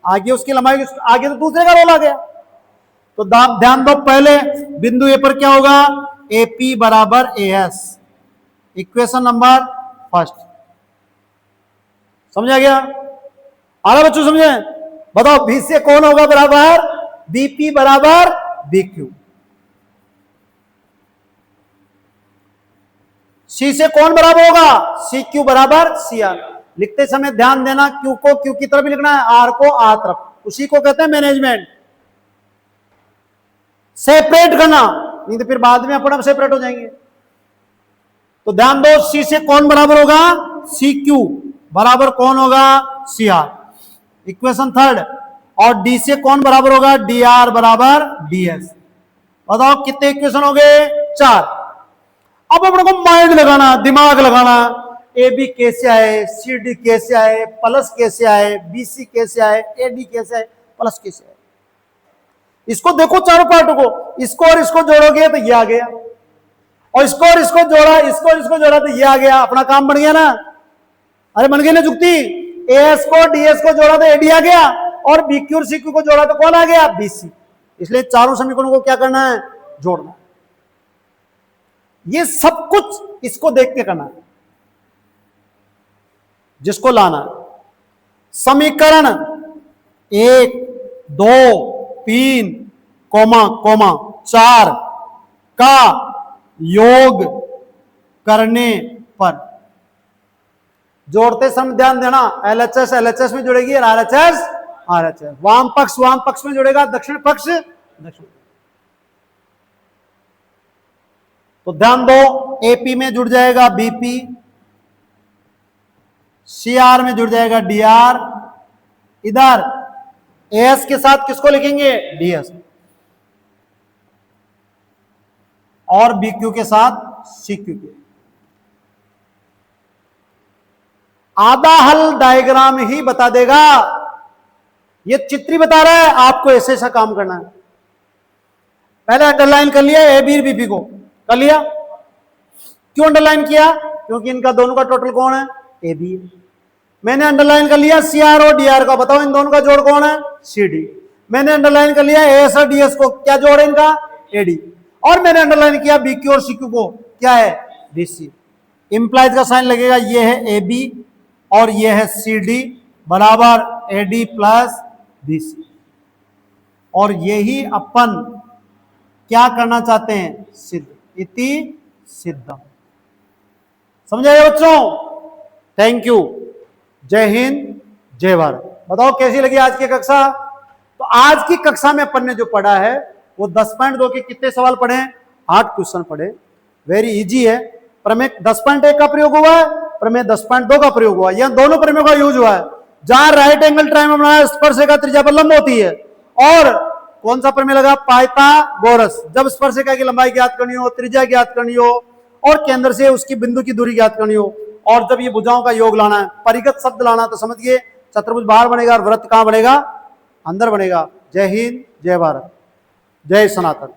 आगे उसकी लंबाई, आगे तो दूसरे का रोल आ गया। तो ध्यान दो, पहले बिंदु ए पर क्या होगा? ए पी बराबर A S. Equation number first. समझा गया? आ रहा बच्चों? समझे? बताओ, बी से कौन होगा बराबर? बीपी बराबर बी क्यू। सी से कौन बराबर होगा, सी क्यू बराबर सी आर। लिखते समय ध्यान देना, क्यू को क्यू की तरफ लिखना है, आर को आर तरफ, उसी को कहते हैं मैनेजमेंट। सेपरेट करना, नहीं तो फिर बाद में अपन सेपरेट हो जाएंगे। तो ध्यान दो, सी से कौन बराबर होगा, सी क्यू बराबर कौन होगा, सी आर, इक्वेशन थर्ड। और डी से कौन बराबर होगा, डी आर बराबर डी एस। बताओ कितने इक्वेशन हो गए, 4। अब अपने को माइंड लगाना, दिमाग लगाना, ए बी कैसे आए, सी डी कैसे आए, प्लस कैसे आए, बी सी कैसे आए, ए डी कैसे आए, प्लस कैसे आए। इसको देखो चारों पार्टों को, इसको और इसको जोड़ोगे तो ये आ गया, और इसको और इसको जोड़ा, इसको और इसको जोड़ा तो ये आ गया। अपना काम बन गया ना, अरे बन गई ना जुक्ति। एएस को डीएस को जोड़ा तो एडी आ गया, और बीक्यू और सीक्यू को जोड़ा तो कौन आ गया, बीसी। इसलिए चारों समीकरणों को क्या करना है, जोड़ना। ये सब कुछ इसको देख के करना है, जिसको लाना है। समीकरण 1, 2, 3, कोमा कोमा 4 का योग करने पर, जोड़ते समय ध्यान देना, एलएचएस एलएचएस में जुड़ेगी और आरएचएस आरएचएस, वाम पक्ष में जुड़ेगा, दक्षिण पक्ष दक्षिण। तो ध्यान दो, एपी में जुड़ जाएगा बीपी, सीआर में जुड़ जाएगा डीआर, इधर एएस के साथ किसको लिखेंगे, डीएस, और बीक्यू के साथ सीक्यू के। आधा हल डायग्राम ही बता देगा, ये चित्री बता रहा है आपको ऐसे ऐसा काम करना है। पहले अंडरलाइन कर लिया ए बी बीपी को, कर लिया। क्यों अंडरलाइन किया, क्योंकि इनका दोनों का टोटल कौन है, ए बी। मैंने अंडरलाइन कर लिया सी आर और डी आर का, बताओ इन दोनों का जोड़ कौन है, सी डी। मैंने अंडरलाइन कर लिया एएस और डीएस को, क्या जोड़ है इनका, एडी। और मैंने अंडरलाइन किया बीक्यू और सीक्यू को, क्या है, बीसी। इंप्लाइज का साइन लगेगा, ये है ए बी और ये है सी डी बराबर A D plus B C. और यही अपन क्या करना चाहते हैं, सिद्ध, इति सिद्धम। समझाइए बच्चों, थैंक यू, जय हिंद जय भारत। बताओ कैसी लगी आज की कक्षा। तो आज की कक्षा में अपन ने जो पढ़ा है वो 10.2 के कितने सवाल पढ़े हैं, 8 क्वेश्चन पढ़े। वेरी इजी है। प्रमेय 10.1 का प्रयोग हुआ है, प्रमेय 10.2 का प्रयोग हुआ है, यह दोनों प्रमेयों का यूज हुआ है। जहां राइट एंगल ट्रायंगल बनाया, स्पर्शरेखा त्रिज्या पर लंब होती है। और कौन सा प्रमेय लगा, पाइथागोरस। जब स्पर्शरेखा की लंबाई ज्ञात करनी हो, त्रिज्या ज्ञात करनी हो, और केंद्र से उसकी बिंदु की दूरी ज्ञात करनी हो, और जब ये भुजाओं का योग लाना है, परिगत शब्द लाना, तो समझिए चतुर्भुज बाहर बनेगा और वृत्त कहां बनेगा, अंदर बनेगा। जय हिंद जय भारत, जय सनातन।